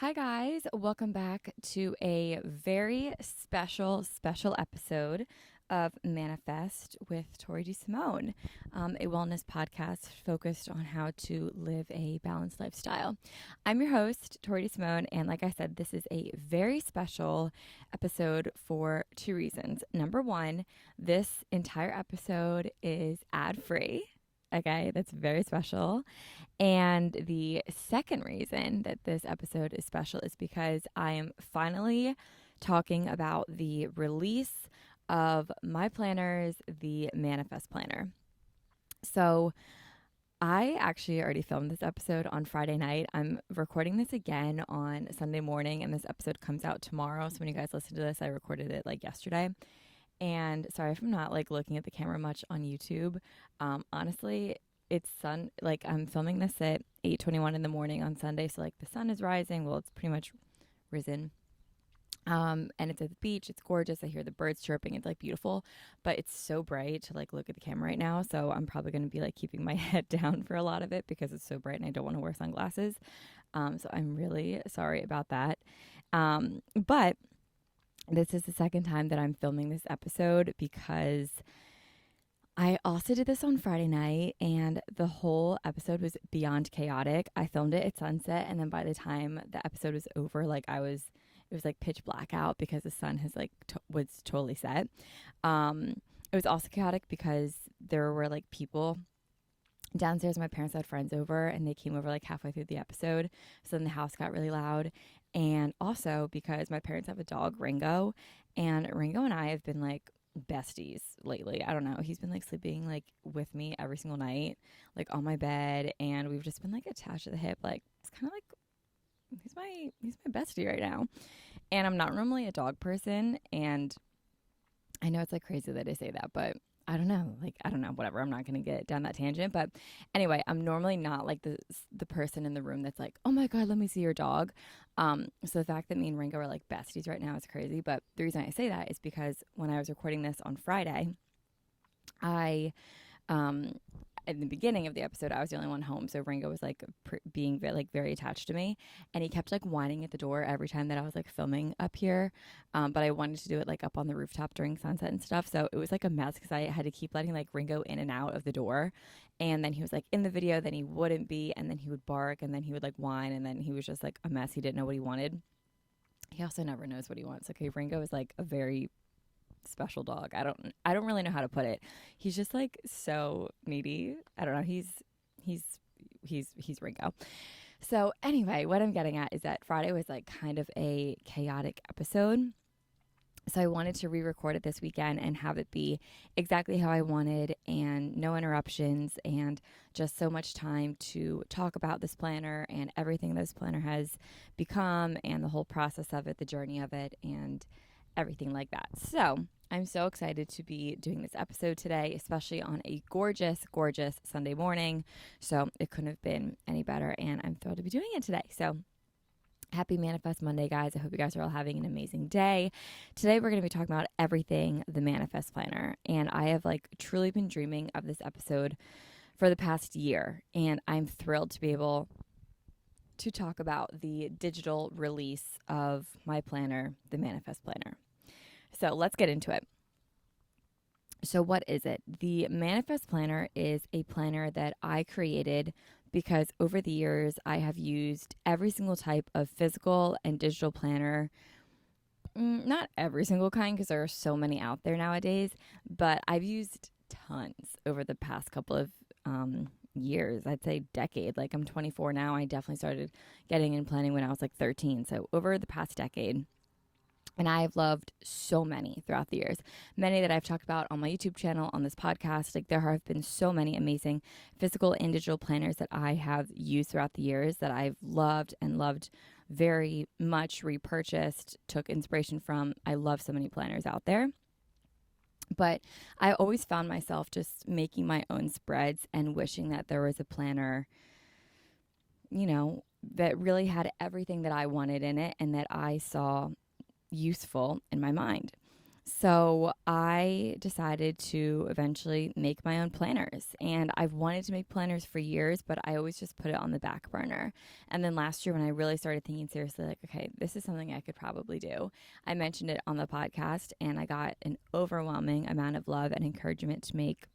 Hi, guys. Welcome back to a very special episode of Manifest with Tori DeSimone, a wellness podcast focused on how to live a balanced lifestyle. I'm your host, Tori DeSimone, and like I said, this is a very special episode for two reasons. Number one, this entire episode is ad free. Okay, that's very special. And the second reason that this episode is special is because I am finally talking about the release of my planners, the Manifest Planner. So, I actually already filmed this episode on Friday night. I'm recording this again on Sunday morning, and this episode comes out tomorrow. So, when you guys listen to this, I recorded it like yesterday. And sorry if I'm not like looking at the camera much on YouTube. Honestly, it's like I'm filming this at 8:21 in the morning on Sunday, so like the sun is rising. Well, it's pretty much risen. And it's at the beach. It's gorgeous. I hear the birds chirping. It's like beautiful, but it's so bright to like look at the camera right now. So I'm probably going to be like keeping my head down for a lot of it because it's so bright and I don't want to wear sunglasses. So I'm really sorry about that. But this is the second time that I'm filming this episode because I also did this on Friday night and the whole episode was beyond chaotic. I filmed it at sunset, and then by the time the episode was over, it was like pitch black out because the sun has was totally set. It was also chaotic because there were like people downstairs. My parents had friends over and they came over like halfway through the episode. So then the house got really loud. And also because my parents have a dog, Ringo, and Ringo and I have been like besties lately. I don't know. He's been like sleeping like with me every single night, like on my bed, and we've just been like attached to the hip. Like it's kind of like he's my bestie right now. And I'm not normally a dog person, and I know it's like crazy that I say that, but I don't know. Like I don't know, whatever. I'm not going to get down that tangent, but anyway, I'm normally not like the person in the room that's like, "Oh my god, let me see your dog." So the fact that me and Ringo are like besties right now is crazy, but the reason I say that is because when I was recording this on Friday, I um in the beginning of the episode, I was the only one home, so Ringo was like being very attached to me, and he kept like whining at the door every time that I was like filming up here. But I wanted to do it like up on the rooftop during sunset and stuff, so it was like a mess because I had to keep letting like Ringo in and out of the door, and then he was like in the video, then he wouldn't be, and then he would bark, and then he would like whine, and then he was just like a mess. He didn't know what he wanted. He also never knows what he wants. Okay, Ringo is like a very special dog. I don't really know how to put it. He's just like so needy. I don't know. He's he's Ringo. So anyway, what I'm getting at is that Friday was like kind of a chaotic episode. So I wanted to re-record it this weekend and have it be exactly how I wanted and no interruptions and just so much time to talk about this planner and everything this planner has become and the whole process of it, the journey of it, and everything like that. So I'm so excited to be doing this episode today, especially on a gorgeous Sunday morning. So it couldn't have been any better, and I'm thrilled to be doing it today. So happy Manifest Monday, guys. I hope you guys are all having an amazing day. Today, we're going to be talking about everything the Manifest Planner. And I have like truly been dreaming of this episode for the past year. And I'm thrilled to be able to talk about the digital release of my planner, the Manifest Planner. So let's get into it. So, what is it? The Manifest Planner is a planner that I created because over the years I have used every single type of physical and digital planner. Not every single kind because there are so many out there nowadays, but I've used tons over the past couple of years. I'd say decade. Like I'm 24 now. I definitely started getting in planning when I was like 13. So, over the past decade, and I've loved so many throughout the years. Many that I've talked about on my YouTube channel, on this podcast. Like there have been so many amazing physical and digital planners that I have used throughout the years that I've loved and loved very much, repurchased, took inspiration from. I love so many planners out there. But I always found myself just making my own spreads and wishing that there was a planner, that really had everything that I wanted in it and that I saw useful in my mind. So I decided to eventually make my own planners. And I've wanted to make planners for years, but I always just put it on the back burner. And then last year, when I really started thinking seriously, like, okay, this is something I could probably do, I mentioned it on the podcast, and I got an overwhelming amount of love and encouragement to make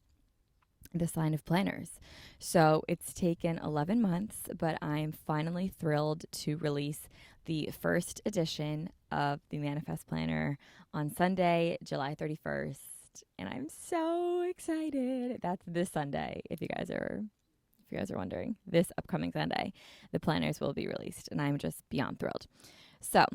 this line of planners. So it's taken 11 months, but I'm finally thrilled to release the first edition of the Manifest Planner on Sunday, July 31st. And I'm so excited. That's this Sunday, if you guys are wondering. This upcoming Sunday, the planners will be released, and I'm just beyond thrilled. So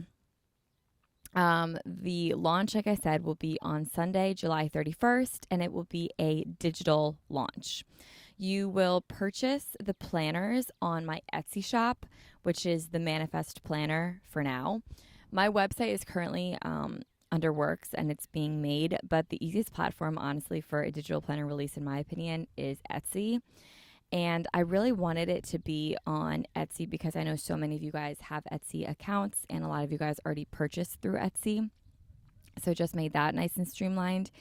the launch, like I said, will be on Sunday, July 31st, and it will be a digital launch. You will purchase the planners on my Etsy shop, which is the Manifest Planner for now. My website is currently under works and it's being made, but the easiest platform, honestly, for a digital planner release, in my opinion, is Etsy. And I really wanted it to be on Etsy because I know so many of you guys have Etsy accounts and a lot of you guys already purchased through Etsy. So just made that nice and streamlined.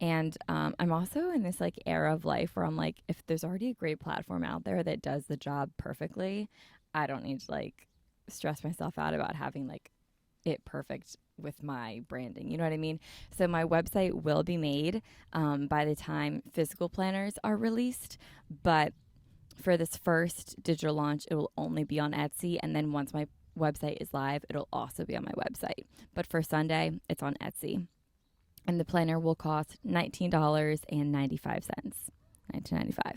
And I'm also in this like era of life where I'm like, if there's already a great platform out there that does the job perfectly, I don't need to like stress myself out about having like it perfect with my branding. You know what I mean? So my website will be made by the time physical planners are released. But for this first digital launch, it will only be on Etsy. And then once my website is live, it'll also be on my website. But for Sunday, it's on Etsy. And the planner will cost $19.95. $19.95.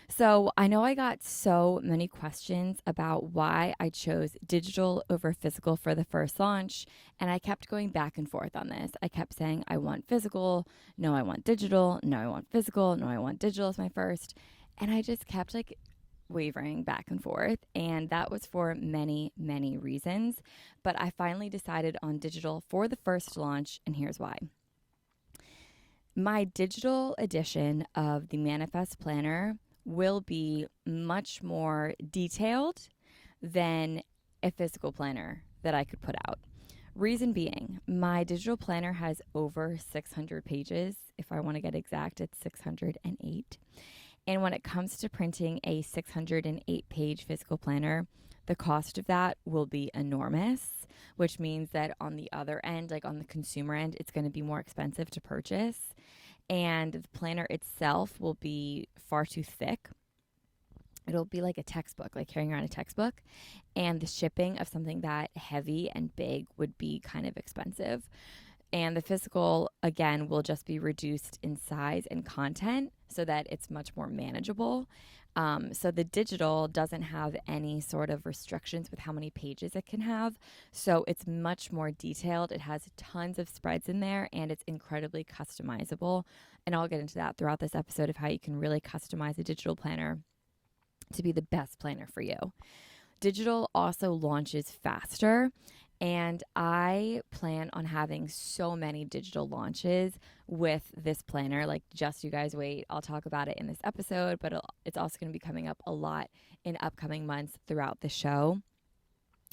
So I know I got so many questions about why I chose digital over physical for the first launch. And I kept going back and forth on this. I kept saying, I want physical. No, I want digital. No, I want physical. No, I want digital as my first. And I just kept like wavering back and forth. And that was for many, many reasons. But I finally decided on digital for the first launch. And here's why. My digital edition of the Manifest Planner will be much more detailed than a physical planner that I could put out. Reason being, my digital planner has over 600 pages. If I want to get exact, it's 608. And when it comes to printing a 608-page physical planner, the cost of that will be enormous, which means that on the other end, like on the consumer end, it's going to be more expensive to purchase. And the planner itself will be far too thick. It'll be like a textbook, like carrying around a textbook. And the shipping of something that heavy and big would be kind of expensive. And the physical, again, will just be reduced in size and content so that it's much more manageable. So the digital doesn't have any sort of restrictions with how many pages it can have. So it's much more detailed. It has tons of spreads in there and it's incredibly customizable. And I'll get into that throughout this episode of how you can really customize a digital planner to be the best planner for you. Digital also launches faster. And I plan on having so many digital launches with this planner. Like, just you guys wait. I'll talk about it in this episode, but it's also going to be coming up a lot in upcoming months throughout the show.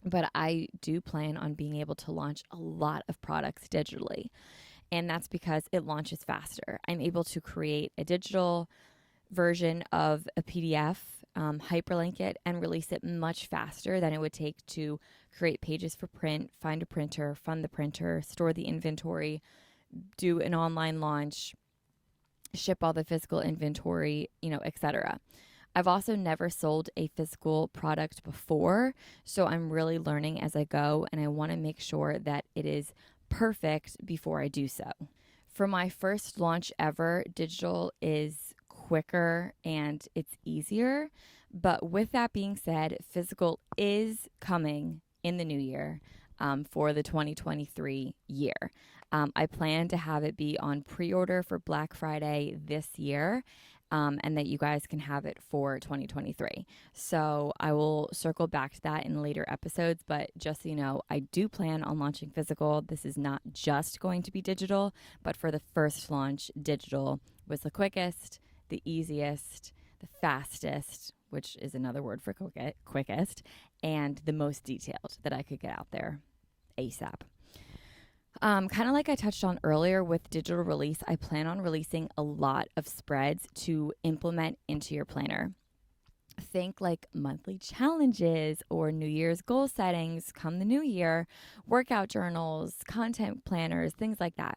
But I do plan on being able to launch a lot of products digitally. And that's because it launches faster. I'm able to create a digital version of a PDF, hyperlink it, and release it much faster than it would take to create pages for print, find a printer, fund the printer, store the inventory, do an online launch, ship all the physical inventory, etc. I've also never sold a physical product before, so I'm really learning as I go, and I want to make sure that it is perfect before I do so. For my first launch ever, digital is quicker and it's easier. But with that being said, physical is coming in the new year for the 2023 year. I plan to have it be on pre-order for Black Friday this year. And that you guys can have it for 2023. So I will circle back to that in later episodes, but just so you know, I do plan on launching physical. This is not just going to be digital, but for the first launch, digital was the quickest, the easiest, the fastest, which is another word for quickest, and the most detailed that I could get out there ASAP. Kind of like I touched on earlier with digital release, I plan on releasing a lot of spreads to implement into your planner. Think like monthly challenges or New Year's goal settings come the new year, workout journals, content planners, things like that.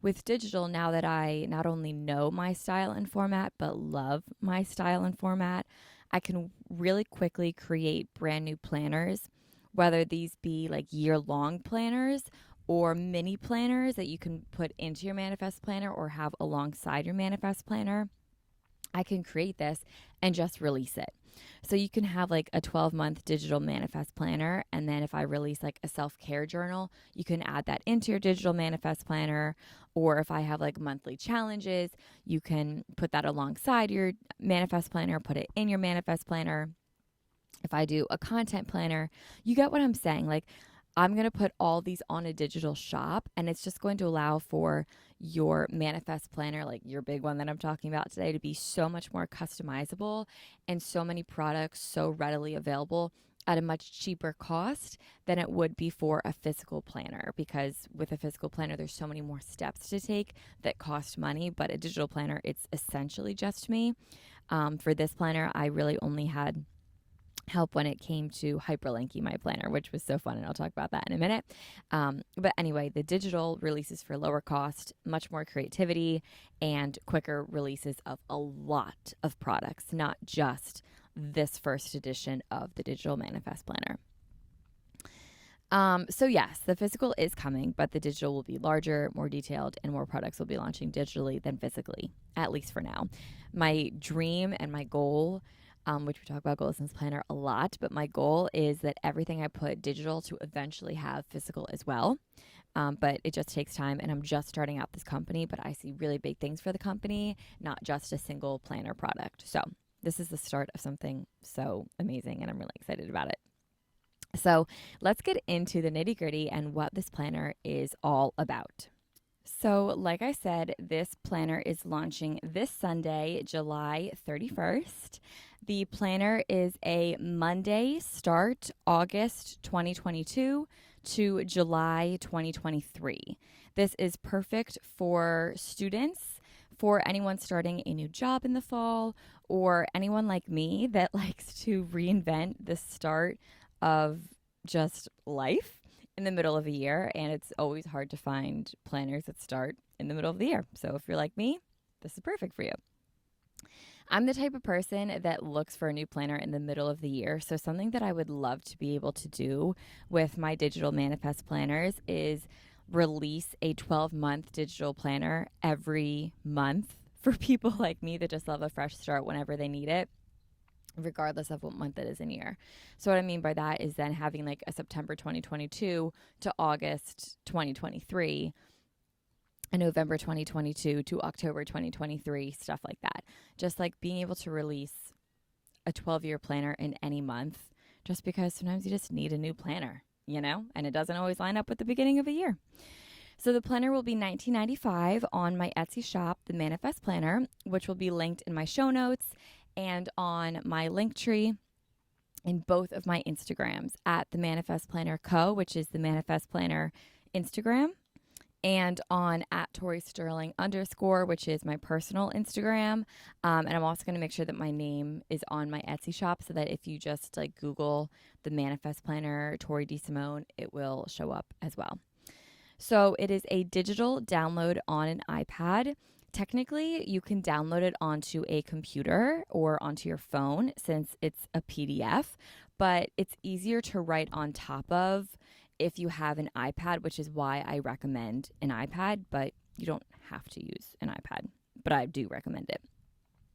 With digital, now that I not only know my style and format, but love my style and format, I can really quickly create brand new planners, whether these be like year long planners or mini planners that you can put into your manifest planner or have alongside your manifest planner. I can create this and just release it. So you can have like a 12-month digital manifest planner. And then if I release like a self-care journal, you can add that into your digital manifest planner. Or if I have like monthly challenges, you can put that alongside your manifest planner, put it in your manifest planner. If I do a content planner, you get what I'm saying. Like, I'm going to put all these on a digital shop, and it's just going to allow for your manifest planner, like your big one that I'm talking about today, to be so much more customizable and so many products so readily available at a much cheaper cost than it would be for a physical planner. Because with a physical planner, there's so many more steps to take that cost money, but a digital planner, it's essentially just me. For this planner, I really only had help when it came to hyperlinking my planner, which was so fun. And I'll talk about that in a minute. But anyway, the digital releases for lower cost, much more creativity, and quicker releases of a lot of products, not just this first edition of the digital manifest planner. So yes, the physical is coming, but the digital will be larger, more detailed, and more products will be launching digitally than physically, at least for now. My dream and my goal, which we talk about goals in this planner a lot, but my goal is that everything I put digital to eventually have physical as well. But it just takes time, and I'm just starting out this company, but I see really big things for the company, not just a single planner product. So this is the start of something so amazing, and I'm really excited about it. So let's get into the nitty gritty and what this planner is all about. So, like I said, this planner is launching this Sunday, July 31st. The planner is a Monday start, August 2022 to July 2023. This is perfect for students, for anyone starting a new job in the fall, or anyone like me that likes to reinvent the start of just life in the middle of a year. And it's always hard to find planners that start in the middle of the year. So if you're like me, this is perfect for you. I'm the type of person that looks for a new planner in the middle of the year. So something that I would love to be able to do with my digital manifest planners is release a 12-month digital planner every month for people like me that just love a fresh start whenever they need it, regardless of what month it is in year. So what I mean by that is then having like a September 2022 to August 2023, a November 2022 to October 2023, stuff like that. Just like being able to release a 12-year planner in any month, just because sometimes you just need a new planner, you know, and it doesn't always line up with the beginning of a year. So the planner will be $19.95 on my Etsy shop, the Manifest Planner, which will be linked in my show notes and on my link tree in both of my Instagrams at the Manifest Planner Co., which is the Manifest Planner Instagram, and on at Tori Sterling _, which is my personal Instagram. And I'm also going to make sure that my name is on my Etsy shop so that if you just like Google the Manifest Planner Tori DeSimone, it will show up as well. So it is a digital download on an iPad. Technically, you can download it onto a computer or onto your phone since it's a PDF, but it's easier to write on top of if you have an iPad, which is why I recommend an iPad, but you don't have to use an iPad, but I do recommend it.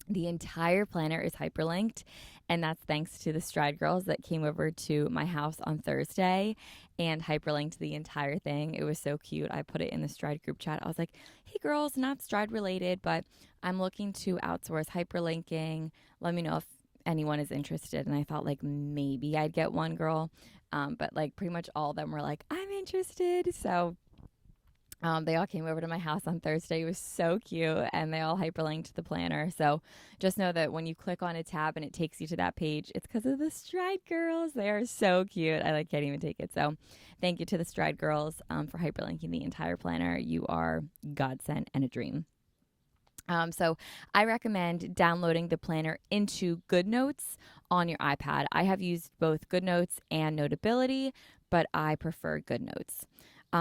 The entire planner is hyperlinked, and that's thanks to the Stride Girls that came over to my house on Thursday and hyperlinked the entire thing. It was so cute. I put it in the Stride group chat. I was like, hey girls, not Stride related, but I'm looking to outsource hyperlinking. Let me know if anyone is interested. And I thought like maybe I'd get one girl, but like pretty much all of them were like, I'm interested. So They all came over to my house on Thursday. It was so cute, and they all hyperlinked the planner. So just know that when you click on a tab and it takes you to that page, it's because of the Stride Girls. They are so cute. I can't even take it. So thank you to the Stride Girls for hyperlinking the entire planner. You are godsend and a dream. So I recommend downloading the planner into GoodNotes on your iPad. I have used both GoodNotes and Notability, but I prefer GoodNotes.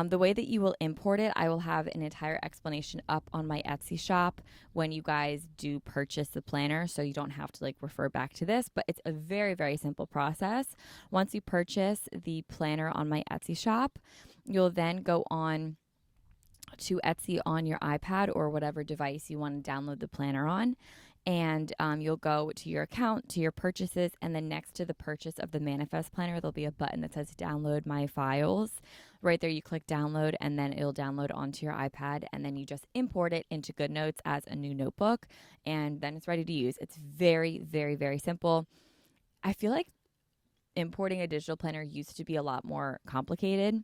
The way that you will import it, I will have an entire explanation up on my Etsy shop when you guys do purchase the planner, so you don't have to refer back to this, but it's a very, very simple process. Once you purchase the planner on my Etsy shop, you'll then go on to Etsy on your iPad or whatever device you want to download the planner on. And you'll go to your account, to your purchases, and then next to the purchase of the Manifest Planner, there'll be a button that says Download My Files. Right there, you click Download, and then it'll download onto your iPad, and then you just import it into GoodNotes as a new notebook, and then it's ready to use. It's very, very, very simple. I feel like importing a digital planner used to be a lot more complicated.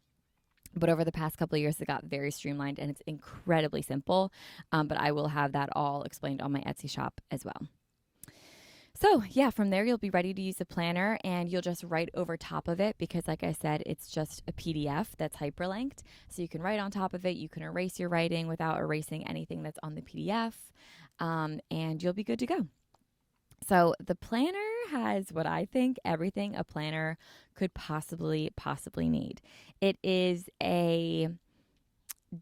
But over the past couple of years, it got very streamlined and it's incredibly simple. But I will have that all explained on my Etsy shop as well. So yeah, from there, you'll be ready to use the planner and you'll just write over top of it because like I said, it's just a PDF that's hyperlinked. So you can write on top of it. You can erase your writing without erasing anything that's on the PDF. And you'll be good to go. So the planner has what I think everything a planner could possibly need. It is a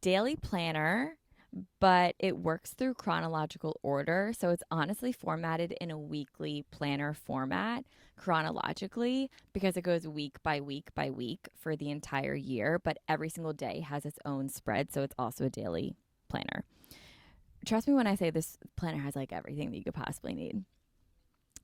daily planner, but it works through chronological order. So it's honestly formatted in a weekly planner format chronologically because it goes week by week by week for the entire year, but every single day has its own spread. So it's also a daily planner. Trust me when I say this planner has everything that you could possibly need.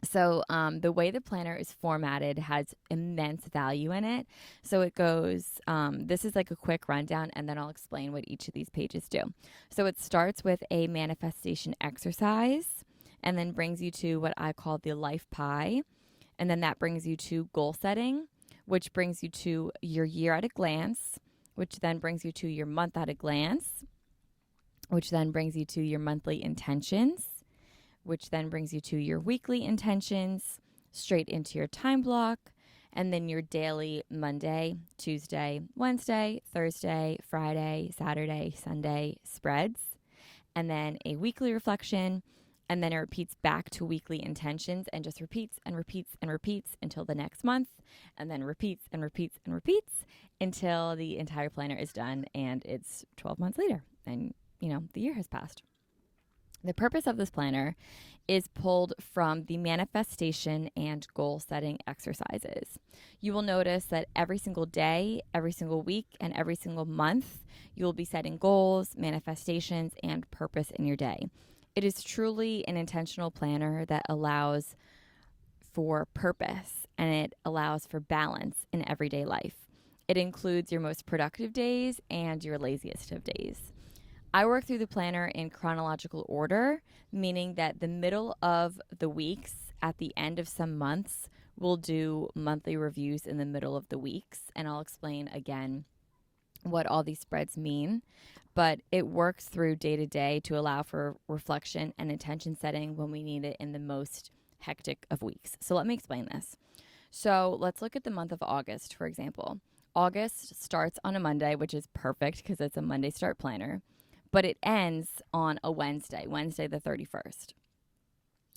So the way the planner is formatted has immense value in it. So it goes, this is a quick rundown, and then I'll explain what each of these pages do. So it starts with a manifestation exercise and then brings you to what I call the life pie. And then that brings you to goal setting, which brings you to your year at a glance, which then brings you to your month at a glance, which then brings you to your monthly intentions, which then brings you to your weekly intentions, straight into your time block, and then your daily Monday, Tuesday, Wednesday, Thursday, Friday, Saturday, Sunday spreads, and then a weekly reflection, and then it repeats back to weekly intentions and just repeats and repeats and repeats until the next month, and then repeats and repeats and repeats until the entire planner is done and it's 12 months later and, the year has passed. The purpose of this planner is pulled from the manifestation and goal setting exercises. You will notice that every single day, every single week, and every single month, you will be setting goals, manifestations, and purpose in your day. It is truly an intentional planner that allows for purpose and it allows for balance in everyday life. It includes your most productive days and your laziest of days. I work through the planner in chronological order, meaning that the middle of the weeks at the end of some months, we'll do monthly reviews in the middle of the weeks. And I'll explain again what all these spreads mean. But it works through day to day to allow for reflection and intention setting when we need it in the most hectic of weeks. So let me explain this. So let's look at the month of August, for example. August starts on a Monday, which is perfect because it's a Monday start planner. But it ends on a Wednesday the 31st.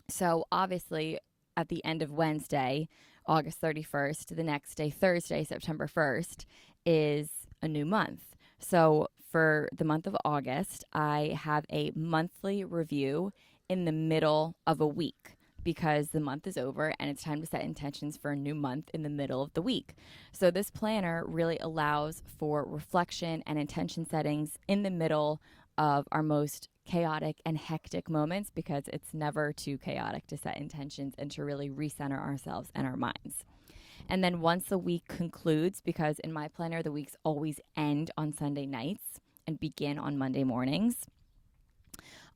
So obviously at the end of Wednesday, August 31st, the next day, Thursday, September 1st, is a new month. So for the month of August, I have a monthly review in the middle of a week because the month is over and it's time to set intentions for a new month in the middle of the week. So this planner really allows for reflection and intention settings in the middle of our most chaotic and hectic moments because it's never too chaotic to set intentions and to really recenter ourselves and our minds. And then once the week concludes, because in my planner, the weeks always end on Sunday nights and begin on Monday mornings,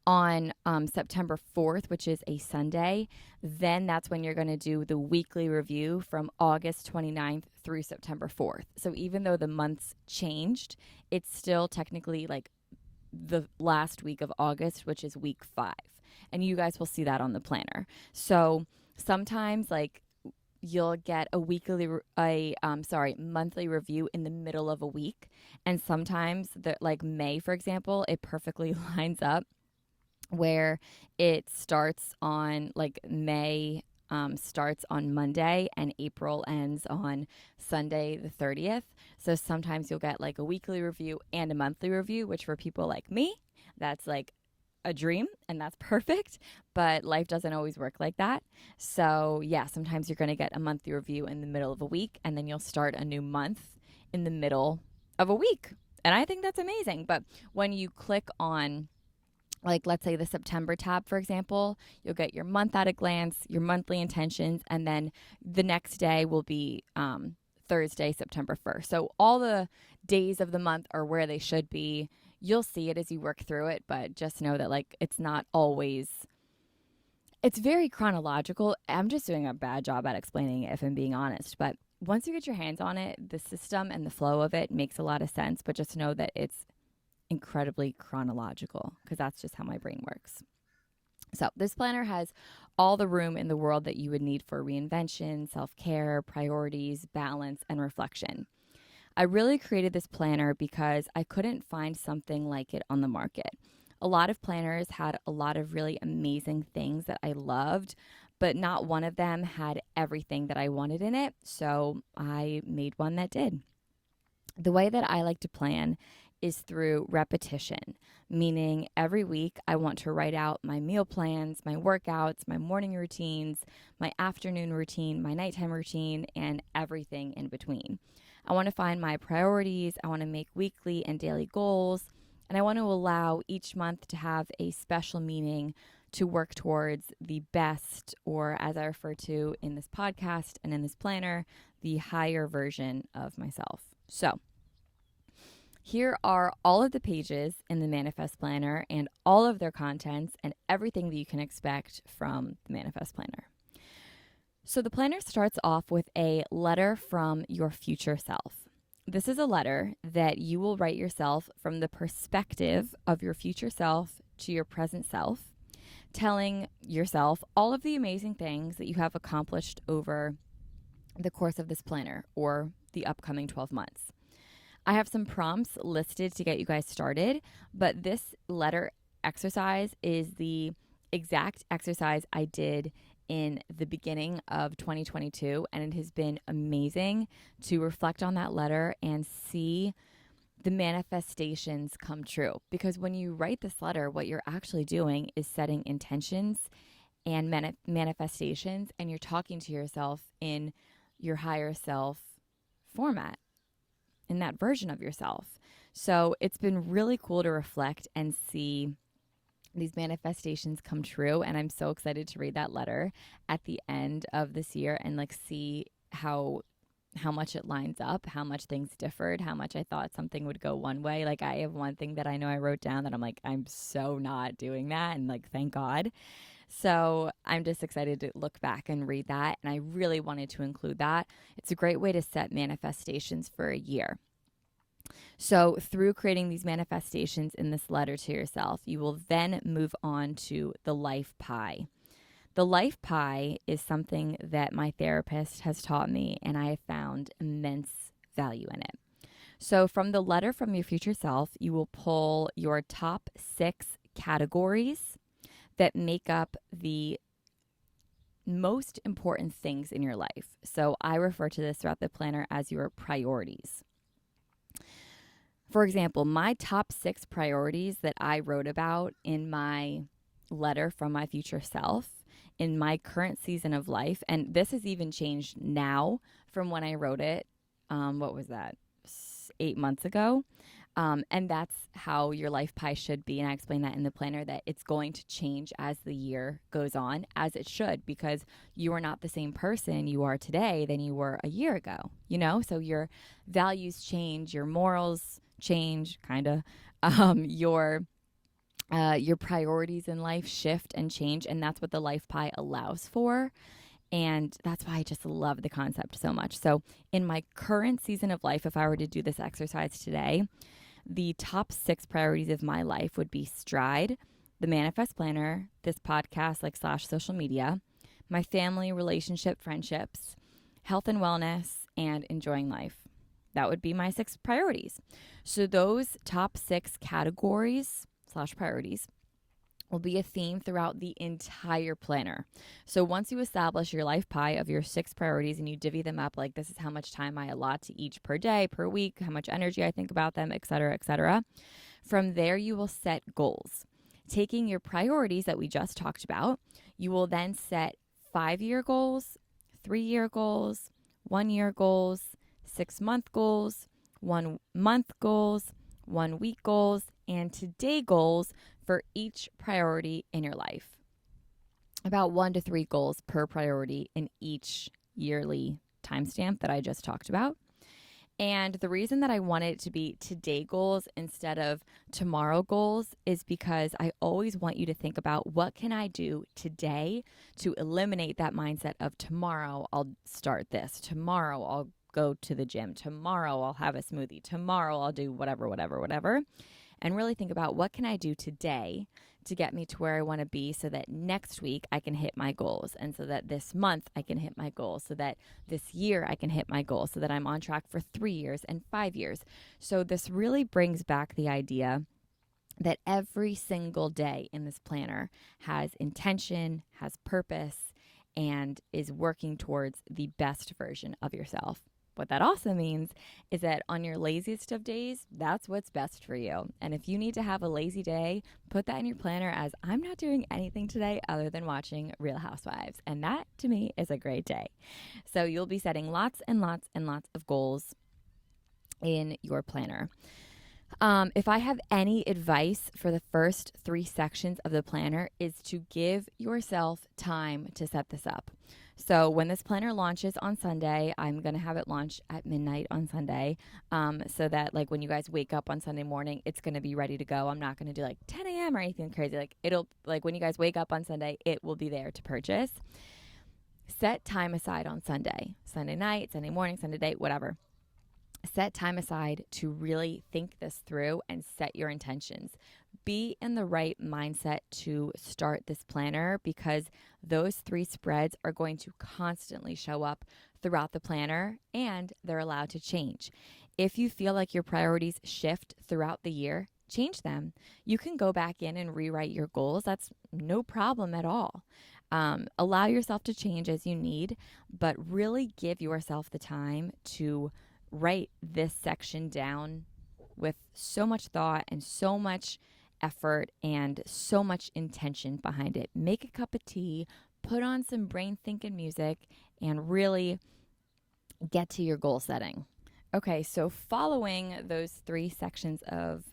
On September 4th, which is a Sunday, then that's when you're going to do the weekly review from August 29th through September 4th. So even though the months changed, it's still technically like the last week of August, which is week 5. And you guys will see that on the planner. So sometimes like you'll get a monthly review in the middle of a week, and sometimes like May, for example, it perfectly lines up where it starts on like May starts on Monday and April ends on Sunday the 30th. So sometimes you'll get like a weekly review and a monthly review, which for people like me, that's like a dream and that's perfect, but life doesn't always work like that. So yeah, sometimes you're going to get a monthly review in the middle of a week, and then you'll start a new month in the middle of a week. And I think that's amazing. But when you click on, like, let's say the September tab, for example, you'll get your month at a glance, your monthly intentions, and then the next day will be Thursday, September 1st. So all the days of the month are where they should be. You'll see it as you work through it, but just know that, like, it's not always, it's very chronological. I'm just doing a bad job at explaining it, if I'm being honest. But once you get your hands on it, the system and the flow of it makes a lot of sense. But just know that it's incredibly chronological, because that's just how my brain works. So this planner has all the room in the world that you would need for reinvention, self-care, priorities, balance, and reflection. I really created this planner because I couldn't find something like it on the market. A lot of planners had a lot of really amazing things that I loved, but not one of them had everything that I wanted in it. So I made one that did. The way that I like to plan is through repetition, meaning every week I want to write out my meal plans, my workouts, my morning routines, my afternoon routine, my nighttime routine, and everything in between. I want to find my priorities. I want to make weekly and daily goals, and I want to allow each month to have a special meaning to work towards the best, or as I refer to in this podcast and in this planner, the higher version of myself. So here are all of the pages in the Manifest Planner and all of their contents and everything that you can expect from the Manifest Planner. So the planner starts off with a letter from your future self. This is a letter that you will write yourself from the perspective of your future self to your present self, telling yourself all of the amazing things that you have accomplished over the course of this planner or the upcoming 12 months. I have some prompts listed to get you guys started, but this letter exercise is the exact exercise I did in the beginning of 2022, and it has been amazing to reflect on that letter and see the manifestations come true. Because when you write this letter, what you're actually doing is setting intentions and manifestations, and you're talking to yourself in your higher self format, in that version of yourself. So it's been really cool to reflect and see these manifestations come true. And I'm so excited to read that letter at the end of this year and like see how much it lines up, how much things differed, how much I thought something would go one way. Like I have one thing that I know I wrote down that I'm like, I'm so not doing that. And like, thank God. So I'm just excited to look back and read that. And I really wanted to include that. It's a great way to set manifestations for a year. So through creating these manifestations in this letter to yourself, you will then move on to the life pie. The life pie is something that my therapist has taught me, and I have found immense value in it. So from the letter from your future self, you will pull your top 6 categories that make up the most important things in your life. So I refer to this throughout the planner as your priorities. For example, my top 6 priorities that I wrote about in my letter from my future self in my current season of life, and this has even changed now from when I wrote it, 8 months ago. And that's how your life pie should be. And I explain that in the planner, that it's going to change as the year goes on, as it should, because you are not the same person you are today than you were a year ago, you know? So your values change, your morals change, kind of. Your Your priorities in life shift and change, and that's what the life pie allows for. And that's why I just love the concept so much. So, in my current season of life, if I were to do this exercise today, the top 6 priorities of my life would be Stride, the Manifest Planner, this podcast, like slash social media, my family, relationship, friendships, health and wellness, and enjoying life. That would be my 6 priorities. So, those top 6 categories slash priorities will be a theme throughout the entire planner. So once you establish your life pie of your 6 priorities and you divvy them up, like this is how much time I allot to each per day, per week, how much energy I think about them, et cetera, from there you will set goals. Taking your priorities that we just talked about, you will then set 5-year goals, 3-year goals, 1-year goals, 6-month goals, 1-month goals, 1-week goals, and today goals for each priority in your life. About 1 to 3 goals per priority in each yearly timestamp that I just talked about. And the reason that I want it to be today goals instead of tomorrow goals is because I always want you to think about what can I do today to eliminate that mindset of tomorrow I'll start this, tomorrow I'll go to the gym, tomorrow I'll have a smoothie, tomorrow I'll do whatever. And really think about what can I do today to get me to where I want to be so that next week I can hit my goals, and so that this month I can hit my goals, so that this year I can hit my goals, so that I'm on track for 3 years and 5 years. So this really brings back the idea that every single day in this planner has intention, has purpose, and is working towards the best version of yourself. What that also means is that on your laziest of days, that's what's best for you. And if you need to have a lazy day, put that in your planner as I'm not doing anything today other than watching Real Housewives. And that to me is a great day. So you'll be setting lots and lots and lots of goals in your planner. If I have any advice for the first 3 sections of the planner is to give yourself time to set this up. So when this planner launches on Sunday, I'm going to have it launch at midnight on Sunday, so that like when you guys wake up on Sunday morning, it's going to be ready to go. I'm not going to do like 10 a.m. or anything crazy. Like it'll like when you guys wake up on Sunday, it will be there to purchase. Set time aside on Sunday night, Sunday morning, Sunday day, whatever. Set time aside to really think this through and set your intentions. Be in the right mindset to start this planner because those 3 spreads are going to constantly show up throughout the planner and they're allowed to change. If you feel like your priorities shift throughout the year, change them. You can go back in and rewrite your goals. That's no problem at all. Allow yourself to change as you need, but really give yourself the time to write this section down with so much thought and so much effort and so much intention behind it. Make a cup of tea, put on some brain thinking music, and really get to your goal setting. Okay, so following those 3 sections of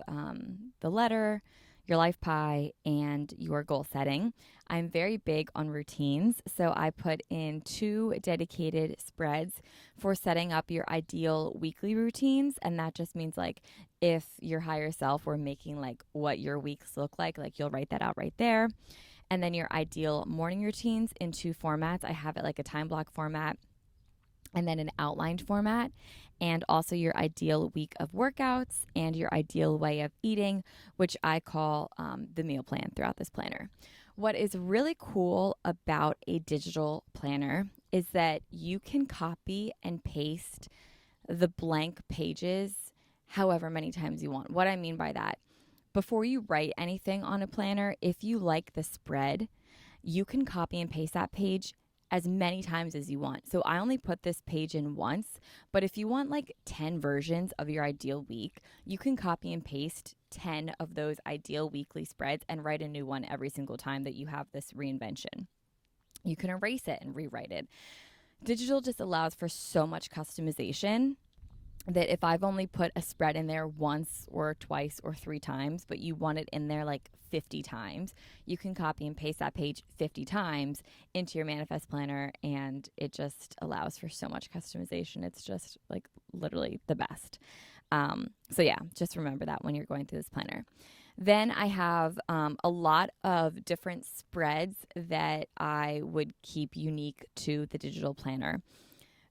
the letter, your life pie, and your goal setting, I'm very big on routines. So I put in 2 dedicated spreads for setting up your ideal weekly routines. And that just means like if your higher self were making like what your weeks look like you'll write that out right there. And then your ideal morning routines in 2 formats. I have it like a time block format and then an outlined format, and also your ideal week of workouts and your ideal way of eating, which I call the meal plan throughout this planner. What is really cool about a digital planner is that you can copy and paste the blank pages however many times you want. What I mean by that, before you write anything on a planner, if you like the spread, you can copy and paste that page as many times as you want. So I only put this page in once, but if you want like 10 versions of your ideal week, you can copy and paste 10 of those ideal weekly spreads and write a new one every single time that you have this reinvention. You can erase it and rewrite it. Digital just allows for so much customization that if I've only put a spread in there once or twice or 3 times, but you want it in there like 50 times, you can copy and paste that page 50 times into your Manifest Planner, and it just allows for so much customization. It's just like literally the best. So yeah, just remember that when you're going through this planner. Then I have a lot of different spreads that I would keep unique to the digital planner.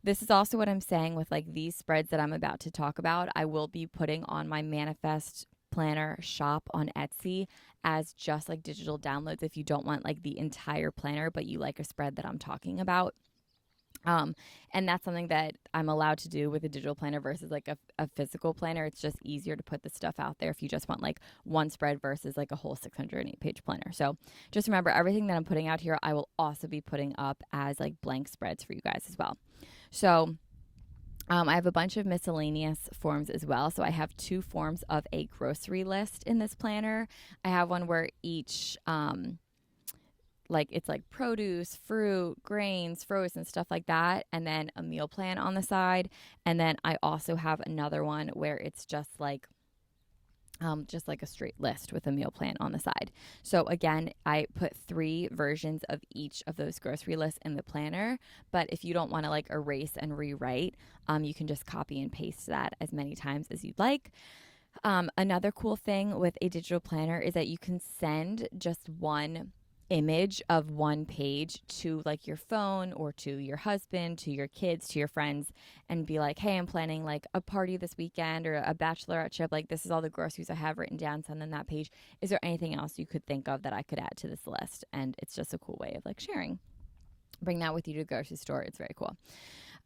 This is also what I'm saying with like these spreads that I'm about to talk about. I will be putting on my Manifest Planner shop on Etsy as just like digital downloads if you don't want like the entire planner, but you like a spread that I'm talking about. Um, and that's something that I'm allowed to do with a digital planner versus like a physical planner. It's just easier to put the stuff out there if you just want like one spread versus like a whole 608-page planner. So just remember, everything that I'm putting out here, I will also be putting up as like blank spreads for you guys as well. So I have a bunch of miscellaneous forms as well. So I have 2 forms of a grocery list in this planner. I have one where each like it's like produce, fruit, grains, frozen, stuff like that, and then a meal plan on the side. And then I also have another one where it's just like a straight list with a meal plan on the side. So again, I put 3 versions of each of those grocery lists in the planner. But if you don't want to like erase and rewrite, you can just copy and paste that as many times as you'd like. Another cool thing with a digital planner is that you can send just one image of one page to like your phone or to your husband, to your kids, to your friends, and be like, hey, I'm planning like a party this weekend or a bachelorette trip. Like, this is all the groceries I have written down. Send them that page. Is there anything else you could think of that I could add to this list? And it's just a cool way of like sharing. Bring that with you to the grocery store. It's very cool.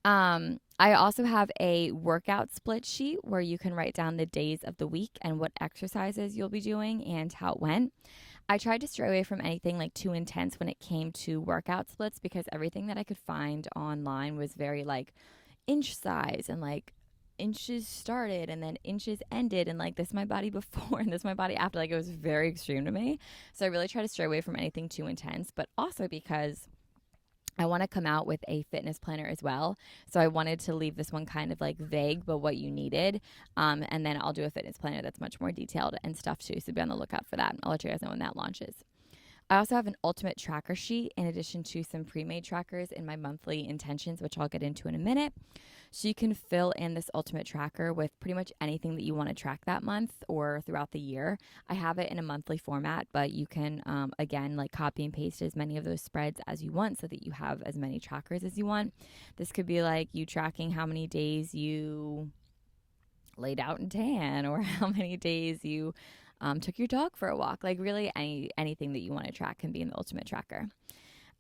I also have a workout split sheet where you can write down the days of the week and what exercises you'll be doing and how it went. I tried to stray away from anything like too intense when it came to workout splits because everything that I could find online was very like inch size and like inches started and then inches ended and like this is my body before and this is my body after. Like, it was very extreme to me. So I really try to stray away from anything too intense, but also because I want to come out with a fitness planner as well. So I wanted to leave this one kind of like vague, but what you needed. And then I'll do a fitness planner that's much more detailed and stuff too. So be on the lookout for that. I'll let you guys know when that launches. I also have an ultimate tracker sheet in addition to some pre-made trackers in my monthly intentions, which I'll get into in a minute. So you can fill in this ultimate tracker with pretty much anything that you want to track that month or throughout the year. I have it in a monthly format, but you can, again, like copy and paste as many of those spreads as you want so that you have as many trackers as you want. This could be like you tracking how many days you laid out in tan or how many days you took your dog for a walk. Like, really anything that you want to track can be in the ultimate tracker.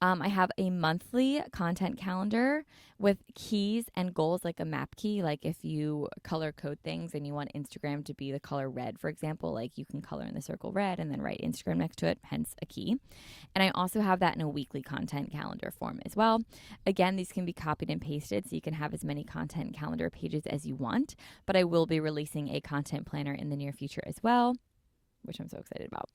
I have a monthly content calendar with keys and goals, like a map key. Like, if you color code things and you want Instagram to be the color red, for example, like you can color in the circle red and then write Instagram next to it, hence a key. And I also have that in a weekly content calendar form as well. Again, these can be copied and pasted so you can have as many content calendar pages as you want, but I will be releasing a content planner in the near future as well, which I'm so excited about.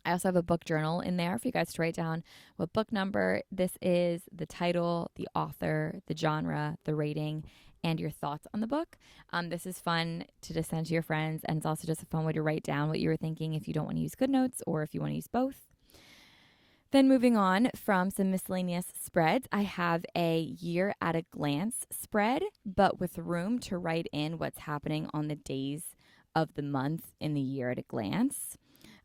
I also have a book journal in there for you guys to write down what book number this is, the title, the author, the genre, the rating, and your thoughts on the book. This is fun to just send to your friends, and it's also just a fun way to write down what you were thinking if you don't want to use GoodNotes or if you want to use both. Then moving on from some miscellaneous spreads, I have a year at a glance spread, but with room to write in what's happening on the days of the month in the year at a glance.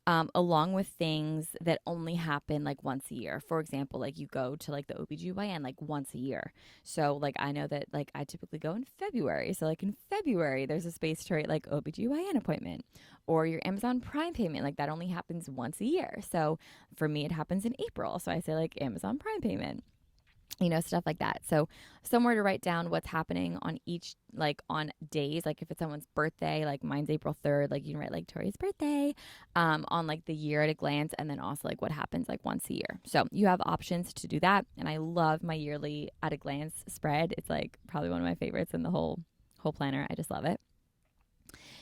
Along with things that only happen like once a year. For example, like you go to like the OBGYN like once a year. So like I know that like I typically go in February. So like in February, there's a space to write like OBGYN appointment or your Amazon Prime payment. Like that only happens once a year. So for me, it happens in April. So I say like Amazon Prime payment. You know, stuff like that. So somewhere to write down what's happening on each, like on days, like if it's someone's birthday, like mine's April 3rd, like you can write like Tori's birthday, on like the year at a glance, and then also like what happens like once a year. So you have options to do that. And I love my yearly at a glance spread. It's like probably one of my favorites in the whole planner. I just love it.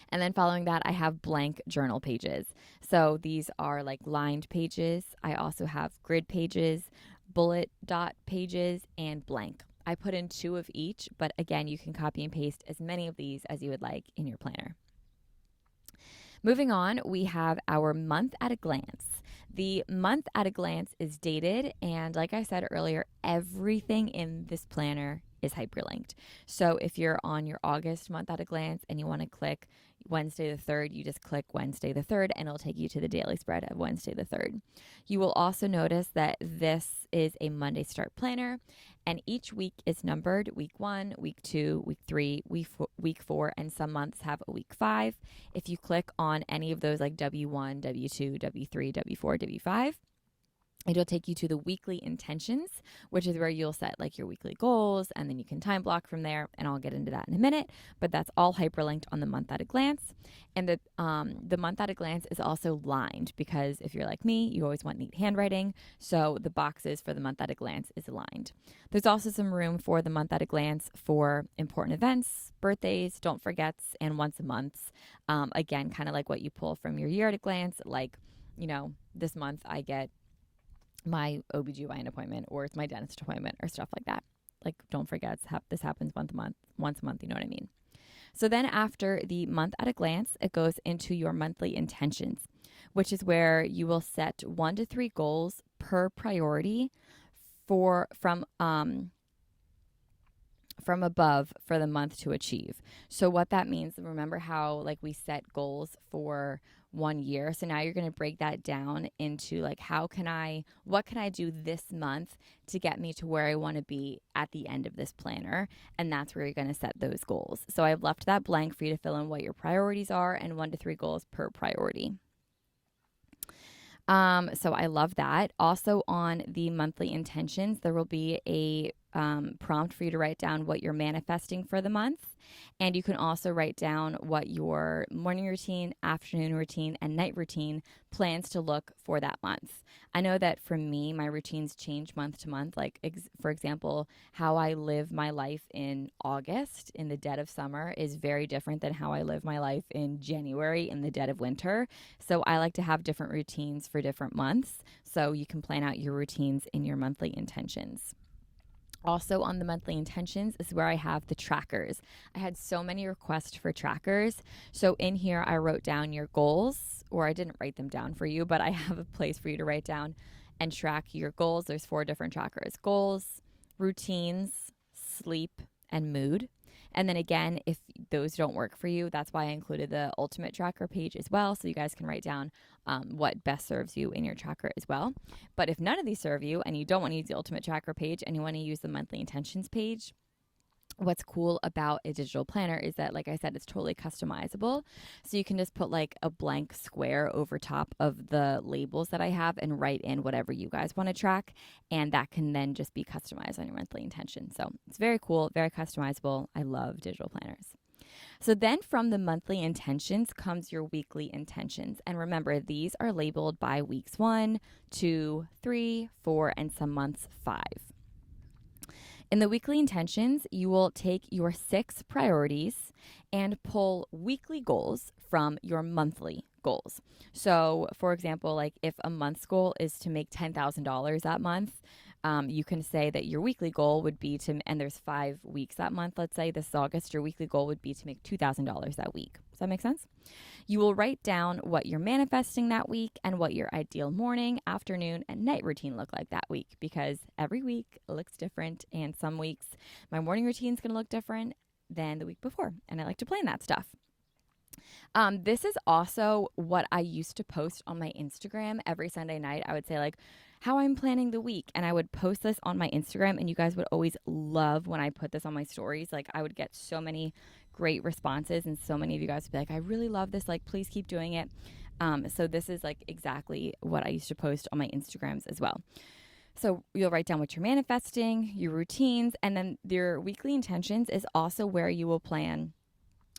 And then following that, I have blank journal pages. So these are like lined pages. I also have grid pages, bullet dot pages, and blank. I put in 2 of each, but again, you can copy and paste as many of these as you would like in your planner. Moving on, we have our month at a glance. The month at a glance is dated, and like I said earlier, everything in this planner is hyperlinked. So if you're on your August month at a glance and you want to click Wednesday the 3rd, you just click Wednesday the 3rd and it'll take you to the daily spread of Wednesday the 3rd. You will also notice that this is a Monday start planner and each week is numbered: week 1, week 2, week 3, week 4, and some months have a week 5. If you click on any of those like W1, W2, W3, W4, W5, it'll take you to the weekly intentions, which is where you'll set like your weekly goals and then you can time block from there. And I'll get into that in a minute, but that's all hyperlinked on the month at a glance. And the month at a glance is also lined because if you're like me, you always want neat handwriting. So the boxes for the month at a glance is aligned. There's also some room for the month at a glance for important events, birthdays, don't forgets, and once a month. Again, kind of like what you pull from your year at a glance, like, this month I get my OBGYN appointment or it's my dentist appointment or stuff like that. Like, don't forget, this happens once a month, you know what I mean? So then after the month at a glance, it goes into your monthly intentions, which is where you will set 1 to 3 goals per priority from above for the month to achieve. So what that means, remember how like we set goals for 1 year. So now you're going to break that down into like, what can I do this month to get me to where I want to be at the end of this planner? And that's where you're going to set those goals. So I've left that blank for you to fill in what your priorities are and 1 to 3 goals per priority. So I love that. Also on the monthly intentions, there will be a prompt for you to write down what you're manifesting for the month. And you can also write down what your morning routine, afternoon routine, and night routine plans to look for that month. I know that for me, my routines change month to month. Like, for example, how I live my life in August in the dead of summer is very different than how I live my life in January in the dead of winter. So I like to have different routines for different months. So you can plan out your routines in your monthly intentions. Also on the monthly intentions is where I have the trackers. I had so many requests for trackers. So in here, I wrote down your goals, or I didn't write them down for you, but I have a place for you to write down and track your goals. There's 4 different trackers: goals, routines, sleep, and mood. And then again, if those don't work for you, that's why I included the ultimate tracker page as well. So you guys can write down what best serves you in your tracker as well. But if none of these serve you and you don't want to use the ultimate tracker page and you want to use the monthly intentions page, what's cool about a digital planner is that, like I said, it's totally customizable. So you can just put like a blank square over top of the labels that I have and write in whatever you guys want to track. And that can then just be customized on your monthly intention. So it's very cool, very customizable. I love digital planners. So then from the monthly intentions comes your weekly intentions. And remember, these are labeled by weeks 1, 2, 3, 4, and some months 5. In the weekly intentions, you will take your 6 priorities and pull weekly goals from your monthly goals. So, for example, like if a month's goal is to make $10,000 that month, you can say that your weekly goal would be and there's 5 weeks that month. Let's say this is August, your weekly goal would be to make $2,000 that week. Does that make sense? You will write down what you're manifesting that week and what your ideal morning, afternoon, and night routine look like that week, because every week looks different. And some weeks my morning routine is going to look different than the week before. And I like to plan that stuff. This is also what I used to post on my Instagram every Sunday night. I would say like how I'm planning the week, and I would post this on my Instagram, and you guys would always love when I put this on my stories. Like I would get so many great responses, and so many of you guys would be like, I really love this, like please keep doing it. So this is like exactly what I used to post on my Instagrams as well. So you'll write down what you're manifesting, your routines, and then your weekly intentions is also where you will plan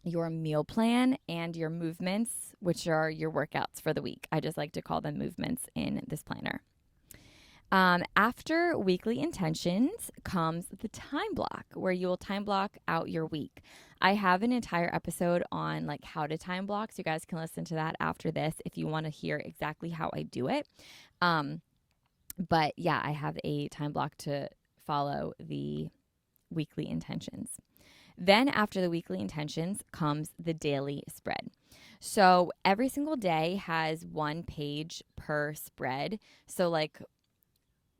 your meal plan and your movements, which are your workouts for the week. I just like to call them movements in this planner. After weekly intentions comes the time block, where you will time block out your week. I have an entire episode on like how to time block, so you guys can listen to that after this if you want to hear exactly how I do it. But yeah, I have a time block to follow the weekly intentions. Then after the weekly intentions comes the daily spread. So every single day has 1 page per spread. So like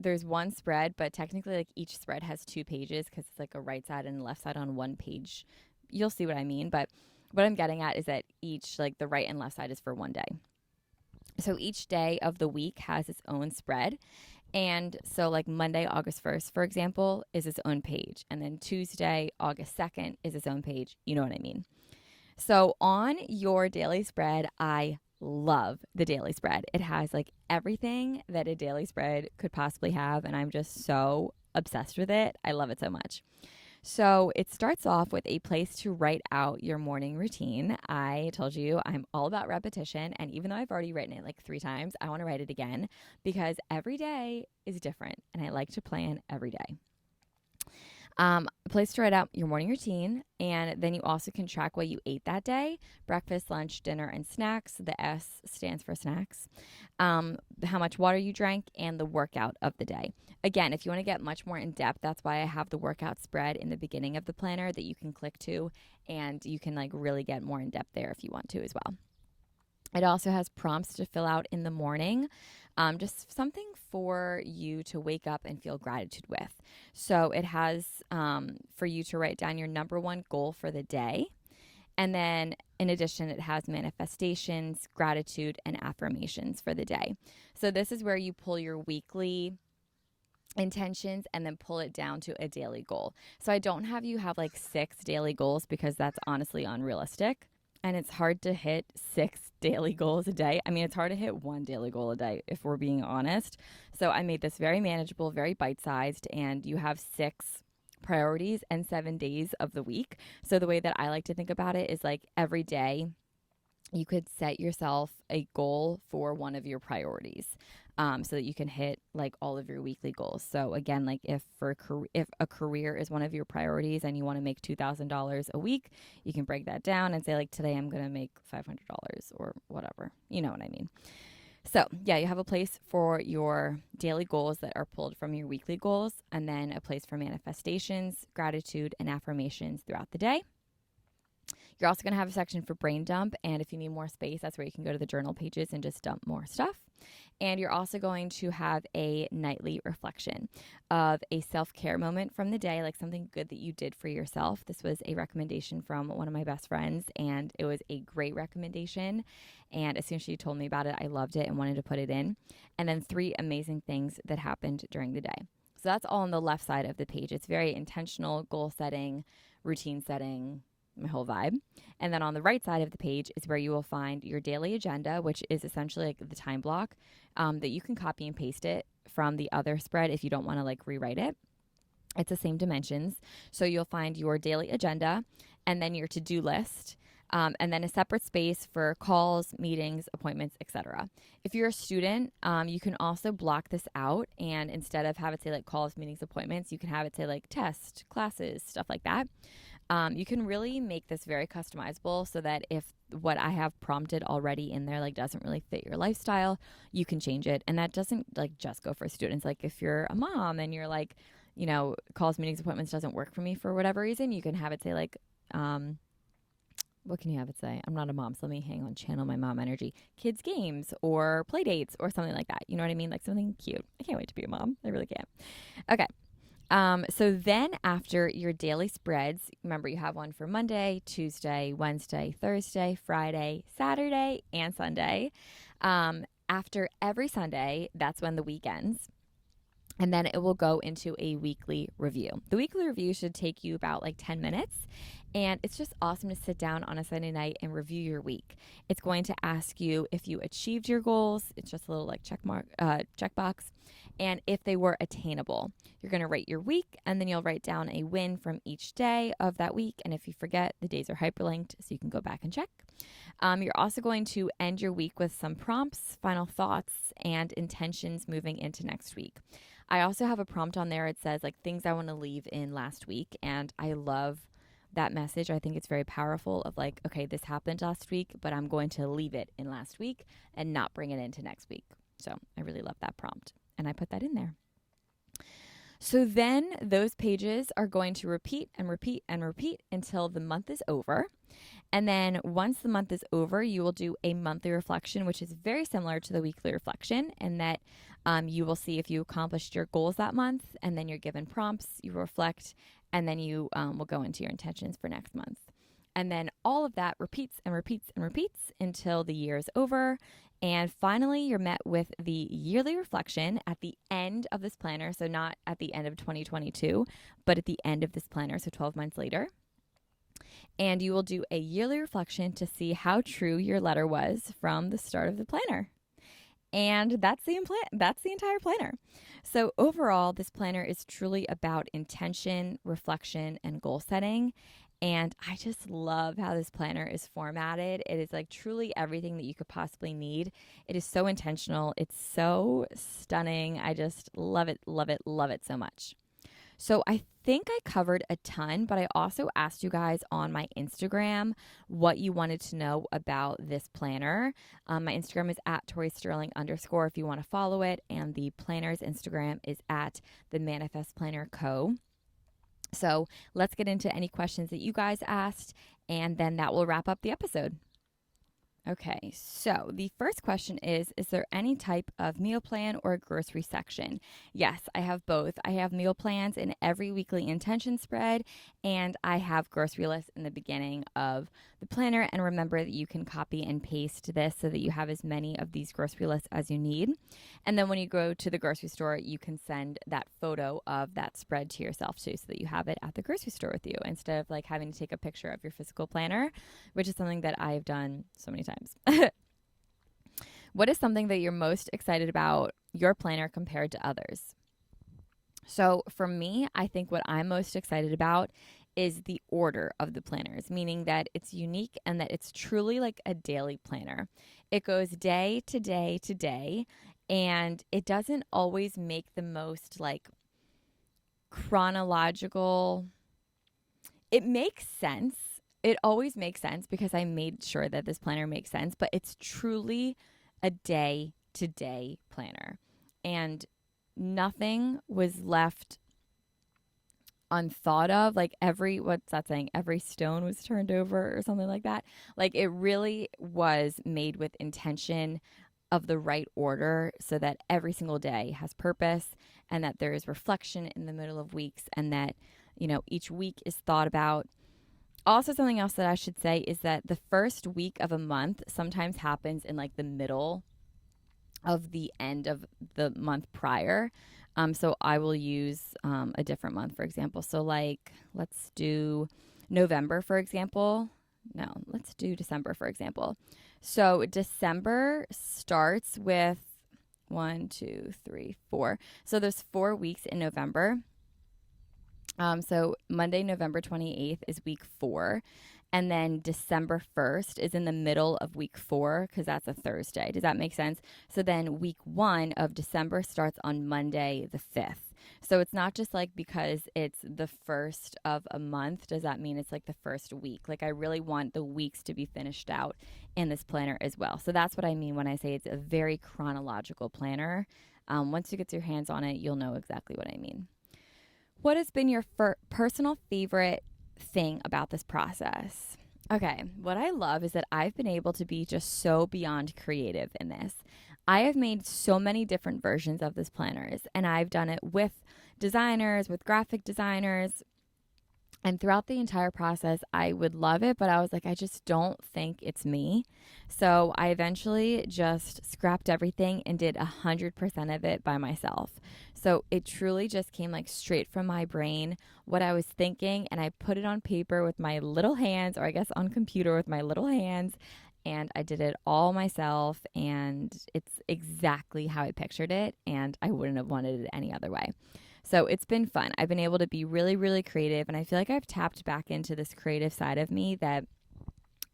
there's one spread, but technically like each spread has 2 pages because it's like a right side and left side on one page. You'll see what I mean. But what I'm getting at is that each, like the right and left side is for one day. So each day of the week has its own spread. And so, like Monday, August 1st, for example, is its own page. And then Tuesday, August 2nd, is its own page. You know what I mean? So, on your daily spread, I love the daily spread. It has like everything that a daily spread could possibly have. And I'm just so obsessed with it. I love it so much. So it starts off with a place to write out your morning routine. I told you I'm all about repetition. And even though I've already written it like 3 times, I want to write it again because every day is different. And I like to plan every day. A place to write out your morning routine. And then you also can track what you ate that day: breakfast, lunch, dinner, and snacks. The S stands for snacks. How much water you drank, and the workout of the day. Again, if you want to get much more in depth, that's why I have the workout spread in the beginning of the planner that you can click to, and you can like really get more in depth there if you want to as well. It also has prompts to fill out in the morning, just something for you to wake up and feel gratitude with. So it has for you to write down your number one goal for the day. And then in addition, it has manifestations, gratitude, and affirmations for the day. So this is where you pull your weekly intentions and then pull it down to a daily goal. So I don't have you have like 6 daily goals because that's honestly unrealistic. And it's hard to hit 6 daily goals a day. I mean, it's hard to hit 1 daily goal a day if we're being honest. So I made this very manageable, very bite-sized, and you have 6 priorities and 7 days of the week. So the way that I like to think about it is like every day you could set yourself a goal for one of your priorities, so that you can hit like all of your weekly goals. So again, like if a career is one of your priorities and you want to make $2,000 a week, you can break that down and say like today I'm going to make $500 or whatever. You know what I mean? So yeah, you have a place for your daily goals that are pulled from your weekly goals, and then a place for manifestations, gratitude, and affirmations throughout the day. You're also going to have a section for brain dump, and if you need more space, that's where you can go to the journal pages and just dump more stuff. And you're also going to have a nightly reflection of a self-care moment from the day, like something good that you did for yourself. This was a recommendation from one of my best friends, and it was a great recommendation. And as soon as she told me about it, I loved it and wanted to put it in. And then 3 amazing things that happened during the day. So that's all on the left side of the page. It's very intentional, goal setting, routine setting, my whole vibe. And then on the right side of the page is where you will find your daily agenda, which is essentially like the time block, that you can copy and paste it from the other spread if you don't want to like rewrite it. It's the same dimensions. So you'll find your daily agenda and then your to-do list, and then a separate space for calls, meetings, appointments, etc. If you're a student, you can also block this out, and instead of have it say like calls, meetings, appointments, you can have it say like tests, classes, stuff like that. You can really make this very customizable so that if what I have prompted already in there like doesn't really fit your lifestyle, you can change it. And that doesn't like just go for students. Like if you're a mom and you're like, you know, calls, meetings, appointments doesn't work for me for whatever reason, you can have it say like, what can you have it say? I'm not a mom, so let me channel my mom energy. Kids games or play dates or something like that. You know what I mean? Like something cute. I can't wait to be a mom. I really can't. Okay. So then after your daily spreads, remember you have one for Monday, Tuesday, Wednesday, Thursday, Friday, Saturday, and Sunday. After every Sunday, that's when the week ends. And then it will go into a weekly review. The weekly review should take you about like 10 minutes. And it's just awesome to sit down on a Sunday night and review your week. It's going to ask you if you achieved your goals. It's just a little like checkbox. And if they were attainable. You're going to rate your week, and then you'll write down a win from each day of that week. And if you forget, the days are hyperlinked, so you can go back and check. You're also going to end your week with some prompts, final thoughts, and intentions moving into next week. I also have a prompt on there. It says like things I want to leave in last week, and I love that message. I think it's very powerful of like, okay, this happened last week, but I'm going to leave it in last week and not bring it into next week. So I really love that prompt, and I put that in there. So then those pages are going to repeat and repeat and repeat until the month is over. And then once the month is over, you will do a monthly reflection, which is very similar to the weekly reflection, in that you will see if you accomplished your goals that month, and then you're given prompts, you reflect, and then you will go into your intentions for next month. And then all of that repeats and repeats and repeats until the year is over. And finally, you're met with the yearly reflection at the end of this planner. So, not at the end of 2022, but at the end of this planner. So, 12 months later. And you will do a yearly reflection to see how true your letter was from the start of the planner. And that's the entire planner. So overall, this planner is truly about intention, reflection, and goal setting. And I just love how this planner is formatted. It is like truly everything that you could possibly need. It is so intentional. It's so stunning. I just love it, love it, love it so much. So I think I covered a ton, but I also asked you guys on my Instagram what you wanted to know about this planner. My Instagram is at Tori Sterling _ if you want to follow it. And the planner's Instagram is at the Manifest Planner Co. So let's get into any questions that you guys asked, and then that will wrap up the episode. Okay, so the first question is there any type of meal plan or grocery section? Yes, I have both. I have meal plans in every weekly intention spread, and I have grocery lists in the beginning of the planner. And remember that you can copy and paste this so that you have as many of these grocery lists as you need. And then when you go to the grocery store, you can send that photo of that spread to yourself too, so that you have it at the grocery store with you instead of like having to take a picture of your physical planner, which is something that I've done so many times. What is something that you're most excited about your planner compared to others? So for me, I think what I'm most excited about is the order of the planners, meaning that it's unique and that it's truly like a daily planner. It goes day to day to day, and it doesn't always make the most like chronological. It makes sense. It always makes sense because I made sure that this planner makes sense, but it's truly a day to day planner. And nothing was left unthought of. Like what's that saying? Every stone was turned over or something like that. Like it really was made with intention of the right order so that every single day has purpose and that there is reflection in the middle of weeks and that, each week is thought about. Also, something else that I should say is that the first week of a month sometimes happens in like the middle of the end of the month prior. So I will use a different month, for example. So like, let's do November, for example. No, let's do December, for example. So December starts with 1, 2, 3, 4. So there's 4 weeks in November. So Monday, November 28th is week 4. And then December 1st is in the middle of week 4 because that's a Thursday. Does that make sense? So then week 1 of December starts on Monday the 5th. So it's not just like because it's the first of a month, does that mean it's like the first week? Like I really want the weeks to be finished out in this planner as well. So that's what I mean when I say it's a very chronological planner. Once you get your hands on it, you'll know exactly what I mean. What has been your personal favorite thing about this process? Okay, what I love is that I've been able to be just so beyond creative in this. I have made so many different versions of this planners, and I've done it with designers, with graphic designers. And throughout the entire process, I would love it, but I was like, I just don't think it's me. So I eventually just scrapped everything and did 100% of it by myself. So it truly just came like straight from my brain, what I was thinking, and I put it on paper with my little hands, or I guess on computer with my little hands, and I did it all myself, and it's exactly how I pictured it, and I wouldn't have wanted it any other way. So it's been fun. I've been able to be really, really creative, and I feel like I've tapped back into this creative side of me that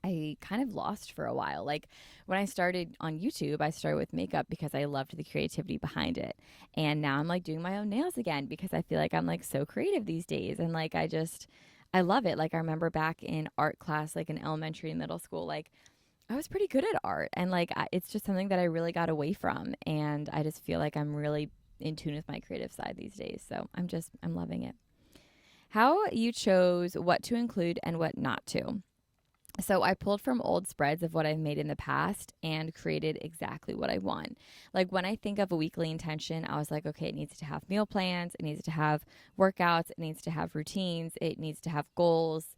I kind of lost for a while. Like when I started on YouTube, I started with makeup because I loved the creativity behind it. And now I'm like doing my own nails again because I feel like I'm like so creative these days. And like I love it. Like I remember back in art class, like in elementary and middle school, like I was pretty good at art. And like it's just something that I really got away from. And I just feel like I'm really in tune with my creative side these days. So I'm loving it. How you chose what to include and what not to. So I pulled from old spreads of what I've made in the past and created exactly what I want. Like when I think of a weekly intention, I was like, okay, it needs to have meal plans, it needs to have workouts, it needs to have routines, it needs to have goals.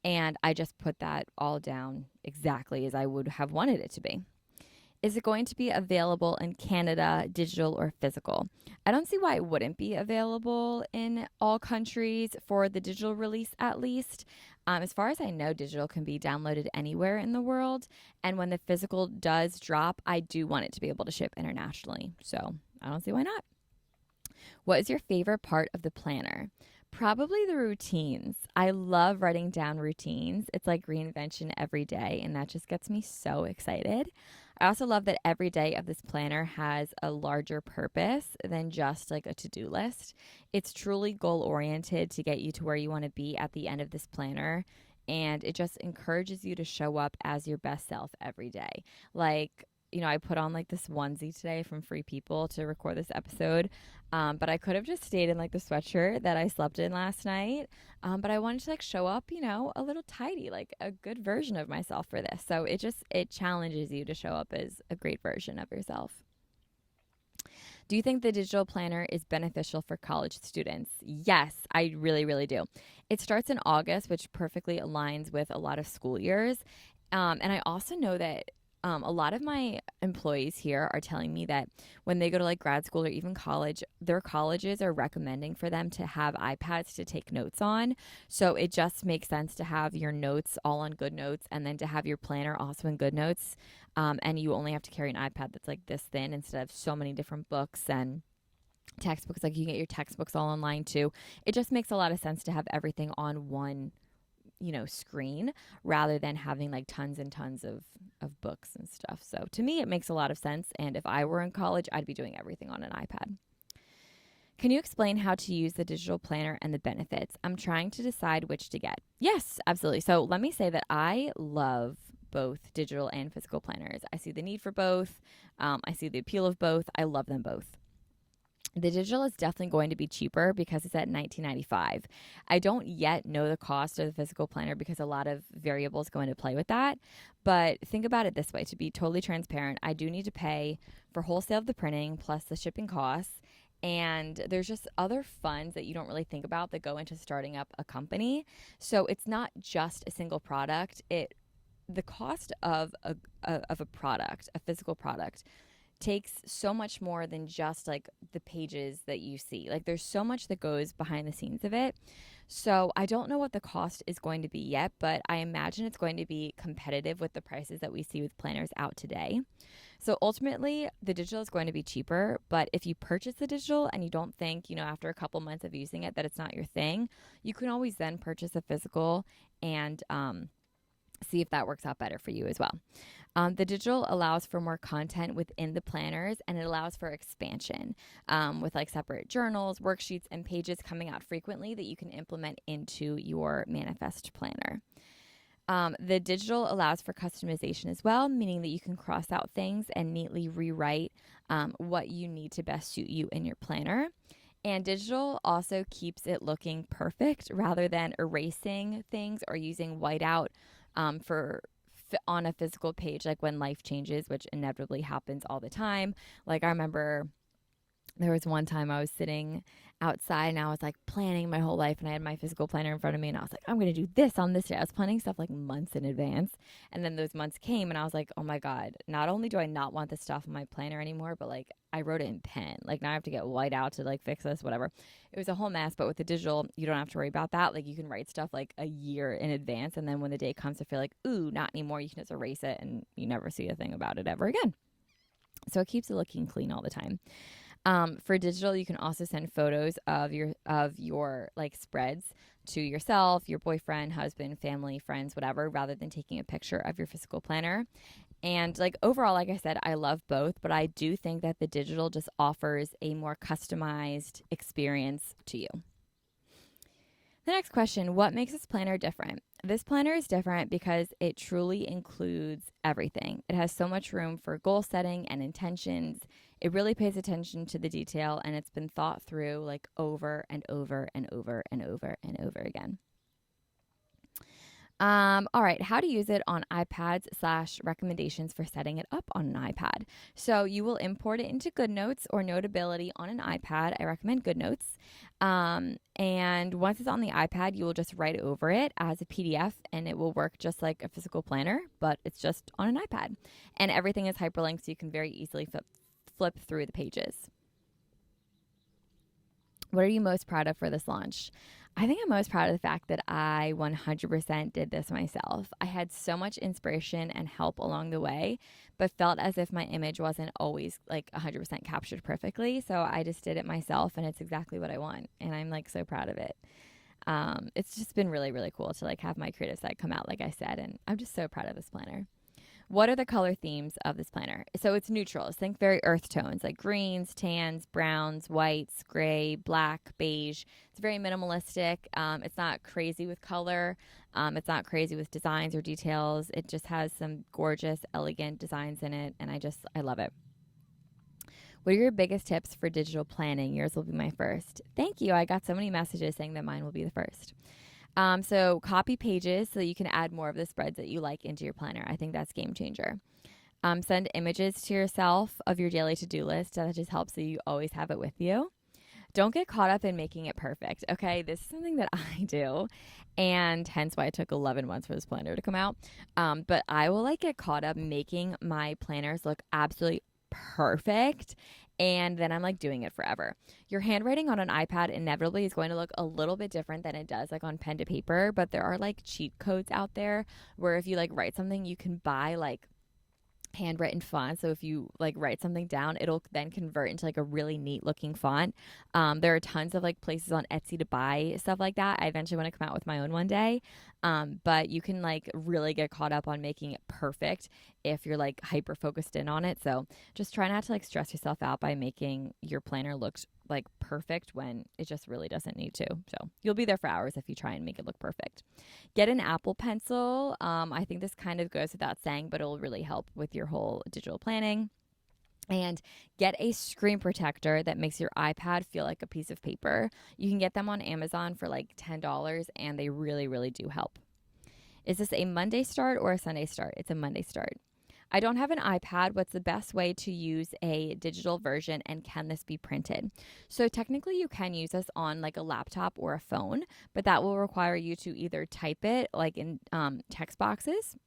And I just put that all down exactly as I would have wanted it to be. Is it going to be available in Canada, digital or physical? I don't see why it wouldn't be available in all countries for the digital release, at least. As far as I know, digital can be downloaded anywhere in the world. And when the physical does drop, I do want it to be able to ship internationally. So I don't see why not. What is your favorite part of the planner? Probably the routines. I love writing down routines. It's like reinvention every day, and that just gets me so excited. I also love that every day of this planner has a larger purpose than just like a to-do list. It's truly goal-oriented to get you to where you want to be at the end of this planner, and it just encourages you to show up as your best self every day. Like, I put on like this onesie today from Free People to record this episode. But I could have just stayed in like the sweatshirt that I slept in last night. But I wanted to like show up, a little tidy, like a good version of myself for this. So it challenges you to show up as a great version of yourself. Do you think the digital planner is beneficial for college students? Yes, I really, really do. It starts in August, which perfectly aligns with a lot of school years. And I also know that a lot of my employees here are telling me that when they go to like grad school or even college, their colleges are recommending for them to have iPads to take notes on. So it just makes sense to have your notes all on GoodNotes and then to have your planner also in GoodNotes. And you only have to carry an iPad that's like this thin instead of so many different books and textbooks. Like you can get your textbooks all online too. It just makes a lot of sense to have everything on one screen rather than having like tons and tons of books and stuff. So to me, it makes a lot of sense. And if I were in college, I'd be doing everything on an iPad. Can you explain how to use the digital planner and the benefits? I'm trying to decide which to get. Yes, absolutely. So let me say that I love both digital and physical planners. I see the need for both. I see the appeal of both. I love them both. The digital is definitely going to be cheaper because it's at $19.95. I don't yet know the cost of the physical planner because a lot of variables go into play with that. But think about it this way, to be totally transparent, I do need to pay for wholesale of the printing plus the shipping costs. And there's just other funds that you don't really think about that go into starting up a company. So it's not just a single product. The cost of a product, a physical product, takes so much more than just like the pages that you see. Like there's so much that goes behind the scenes of it. So I don't know what the cost is going to be yet, but I imagine it's going to be competitive with the prices that we see with planners out today. So ultimately, the digital is going to be cheaper, but if you purchase the digital and you don't think, after a couple months of using it that it's not your thing, you can always then purchase a physical and see if that works out better for you as well. The digital allows for more content within the planners, and it allows for expansion with like separate journals, worksheets, and pages coming out frequently that you can implement into your manifest planner. The digital allows for customization as well, meaning that you can cross out things and neatly rewrite what you need to best suit you in your planner. And digital also keeps it looking perfect rather than erasing things or using whiteout on a physical page, like when life changes, which inevitably happens all the time. Like I remember there was one time I was sitting outside and I was like planning my whole life and I had my physical planner in front of me and I was like, I'm going to do this on this day. I was planning stuff like months in advance. And then those months came and I was like, oh my God, not only do I not want this stuff on my planner anymore, but like I wrote it in pen. Like now I have to get white out to like fix this, whatever. It was a whole mess, but with the digital, you don't have to worry about that. Like you can write stuff like a year in advance. And then when the day comes to feel like, ooh, not anymore, you can just erase it and you never see a thing about it ever again. So it keeps it looking clean all the time. For digital, you can also send photos of your like spreads to yourself, your boyfriend, husband, family, friends, whatever, rather than taking a picture of your physical planner. And like overall, like I said, I love both, but I do think that the digital just offers a more customized experience to you. The next question, what makes this planner different? This planner is different because it truly includes everything. It has so much room for goal setting and intentions. It really pays attention to the detail, and it's been thought through like over and over and over and over and over again. All right, how to use it on iPads / recommendations for setting it up on an iPad. So you will import it into GoodNotes or Notability on an iPad. I recommend GoodNotes. And once it's on the iPad, you will just write over it as a PDF, and it will work just like a physical planner, but it's just on an iPad. And everything is hyperlinked, so you can very easily flip through the pages. What are you most proud of for this launch? I think I'm most proud of the fact that I 100% did this myself. I had so much inspiration and help along the way, but felt as if my image wasn't always like 100% captured perfectly. So I just did it myself, and it's exactly what I want. And I'm like so proud of it. It's just been really, really cool to like have my creative side come out, like I said, and I'm just so proud of this planner. What are the color themes of this planner? So it's neutrals. Think very earth tones like greens, tans, browns, whites, gray, black, beige. It's very minimalistic. It's not crazy with color. It's not crazy with designs or details. It just has some gorgeous, elegant designs in it, and I love it. What are your biggest tips for digital planning? Yours will be my first. Thank you. I got so many messages saying that mine will be the first. So copy pages so you can add more of the spreads that you like into your planner. I think that's game changer. Send images to yourself of your daily to-do list. That just helps so you always have it with you. Don't get caught up in making it perfect. Okay, this is something that I do, and hence why it took 11 months for this planner to come out. But I will like get caught up making my planners look absolutely perfect, and then I'm like doing it forever. Your handwriting on an iPad inevitably is going to look a little bit different than it does like on pen to paper, but there are like cheat codes out there where if you like write something, you can buy like handwritten font. So if you like write something down, it'll then convert into like a really neat looking font. There are tons of like places on Etsy to buy stuff like that. I eventually want to come out with my own one day. But you can like really get caught up on making it perfect if you're like hyper focused in on it. So just try not to like stress yourself out by making your planner look like perfect when it just really doesn't need to. So you'll be there for hours if you try and make it look perfect. Get an Apple Pencil. I think this kind of goes without saying, but it will really help with your whole digital planning. And get a screen protector that makes your iPad feel like a piece of paper. You can get them on Amazon for like $10, and they really, really do help. Is this a Monday start or a Sunday start? It's a Monday start. I don't have an iPad. What's the best way to use a digital version, and can this be printed? So technically you can use this on like a laptop or a phone, but that will require you to either type it like in text boxes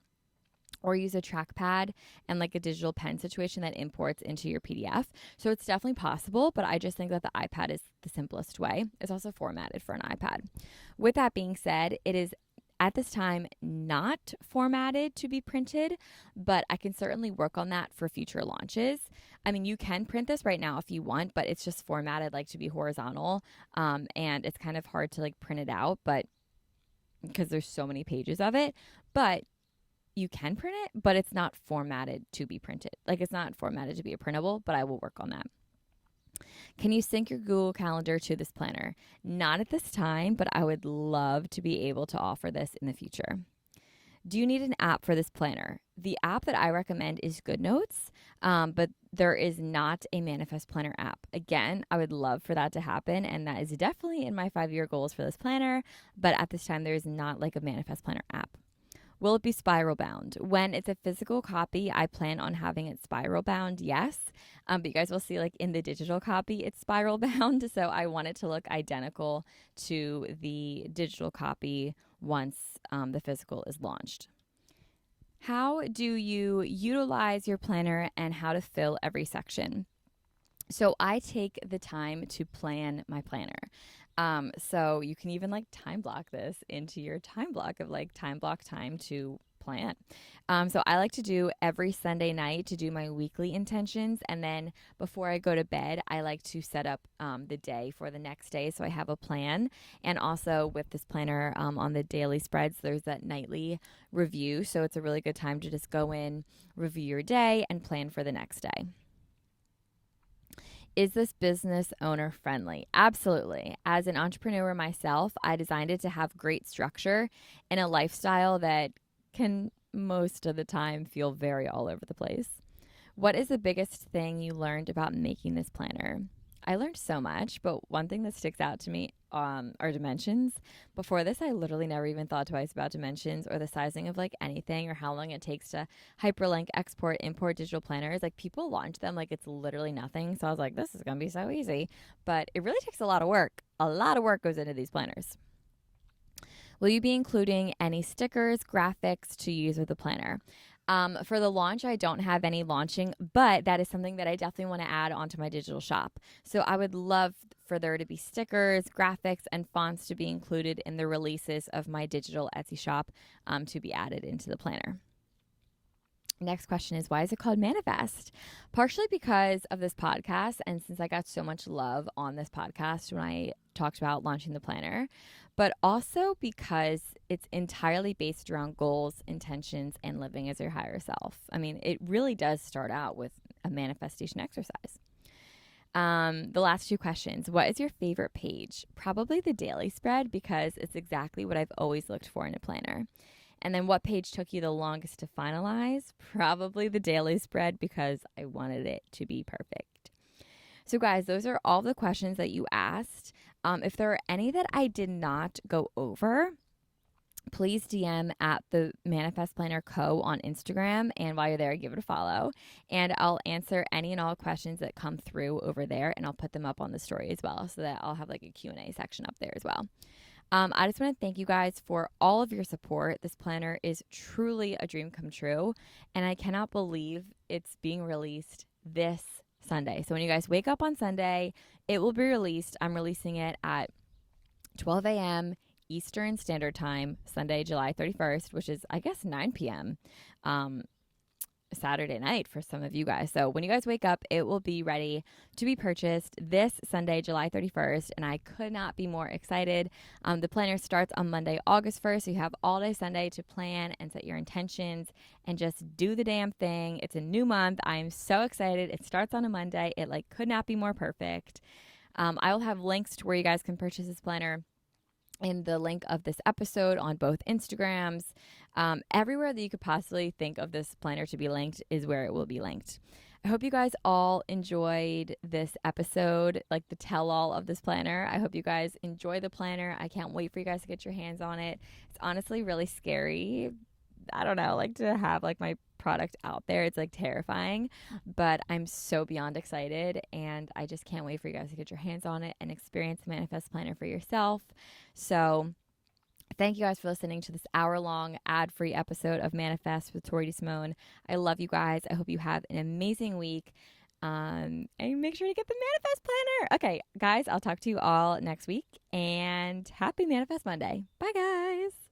or use a trackpad and like a digital pen situation that imports into your PDF. So it's definitely possible, but I just think that the iPad is the simplest way. It's also formatted for an iPad. With that being said, it is at this time not formatted to be printed, but I can certainly work on that for future launches. I mean, you can print this right now if you want, but it's just formatted like to be horizontal, and it's kind of hard to like print it out, but because there's so many pages of it. But you can print it, but it's not formatted to be printed. Like it's not formatted to be a printable, but I will work on that. Can you sync your Google Calendar to this planner? Not at this time, but I would love to be able to offer this in the future. Do you need an app for this planner? The app that I recommend is GoodNotes, but there is not a Manifest Planner app. Again, I would love for that to happen, and that is definitely in my 5-year goals for this planner, but at this time there is not like a Manifest Planner app. Will it be spiral bound? When it's a physical copy, I plan on having it spiral bound, yes. But you guys will see like in the digital copy, it's spiral bound. So I want it to look identical to the digital copy once the physical is launched. How do you utilize your planner and how to fill every section? So I take the time to plan my planner. So you can even like time block this into your time block of like time block time to plan. So I like to do every Sunday night to do my weekly intentions. And then before I go to bed, I like to set up the day for the next day. So I have a plan. And also with this planner on the daily spreads, there's that nightly review. So it's a really good time to just go in, review your day, and plan for the next day. Is this business owner friendly? Absolutely. As an entrepreneur myself, I designed it to have great structure and a lifestyle that can most of the time feel very all over the place. What is the biggest thing you learned about making this planner? I learned so much, but one thing that sticks out to me are dimensions. Before this, I literally never even thought twice about dimensions or the sizing of like anything or how long it takes to hyperlink, export, import digital planners. Like people launch them like it's literally nothing. So I was like, this is going to be so easy. But it really takes a lot of work. A lot of work goes into these planners. Will you be including any stickers, graphics to use with the planner? For the launch, I don't have any launching, but that is something that I definitely want to add onto my digital shop. So I would love for there to be stickers, graphics, and fonts to be included in the releases of my digital Etsy shop to be added into the planner. Next question is, why is it called Manifest? Partially because of this podcast, and since I got so much love on this podcast when I talked about launching the planner, but also because it's entirely based around goals, intentions, and living as your higher self. I mean, it really does start out with a manifestation exercise. The last two questions. What is your favorite page? Probably the daily spread, because it's exactly what I've always looked for in a planner. And then what page took you the longest to finalize? Probably the daily spread, because I wanted it to be perfect. So guys, those are all the questions that you asked. If there are any that I did not go over, please DM at the Manifest Planner Co. on Instagram. And while you're there, give it a follow. And I'll answer any and all questions that come through over there. And I'll put them up on the story as well, so that I'll have like a Q&A section up there as well. I just want to thank you guys for all of your support. This planner is truly a dream come true, and I cannot believe it's being released this Sunday. So when you guys wake up on Sunday, it will be released. I'm releasing it at 12 a.m. Eastern Standard Time, Sunday, July 31st, which is, I guess, 9 p.m. Saturday night for some of you guys. So when you guys wake up, it will be ready to be purchased this Sunday, July 31st, and I could not be more excited. The planner starts on Monday, August 1st, so you have all day Sunday to plan and set your intentions and just do the damn thing. It's a new month. I am so excited. It starts on a Monday. It like could not be more perfect. I will have links to where you guys can purchase this planner in the link of this episode on both Instagrams. Everywhere that you could possibly think of this planner to be linked is where it will be linked. I hope you guys all enjoyed this episode, like the tell-all of this planner. I hope you guys enjoy the planner. I can't wait for you guys to get your hands on it. It's honestly really scary. I don't know, like to have like my product out there. It's like terrifying, but I'm so beyond excited, and I just can't wait for you guys to get your hands on it and experience the Manifest Planner for yourself. So thank you guys for listening to this hour-long ad-free episode of Manifest with Tori DeSimone. I love you guys. I hope you have an amazing week. And make sure to get the Manifest Planner. Okay, guys, I'll talk to you all next week, and happy Manifest Monday. Bye, guys.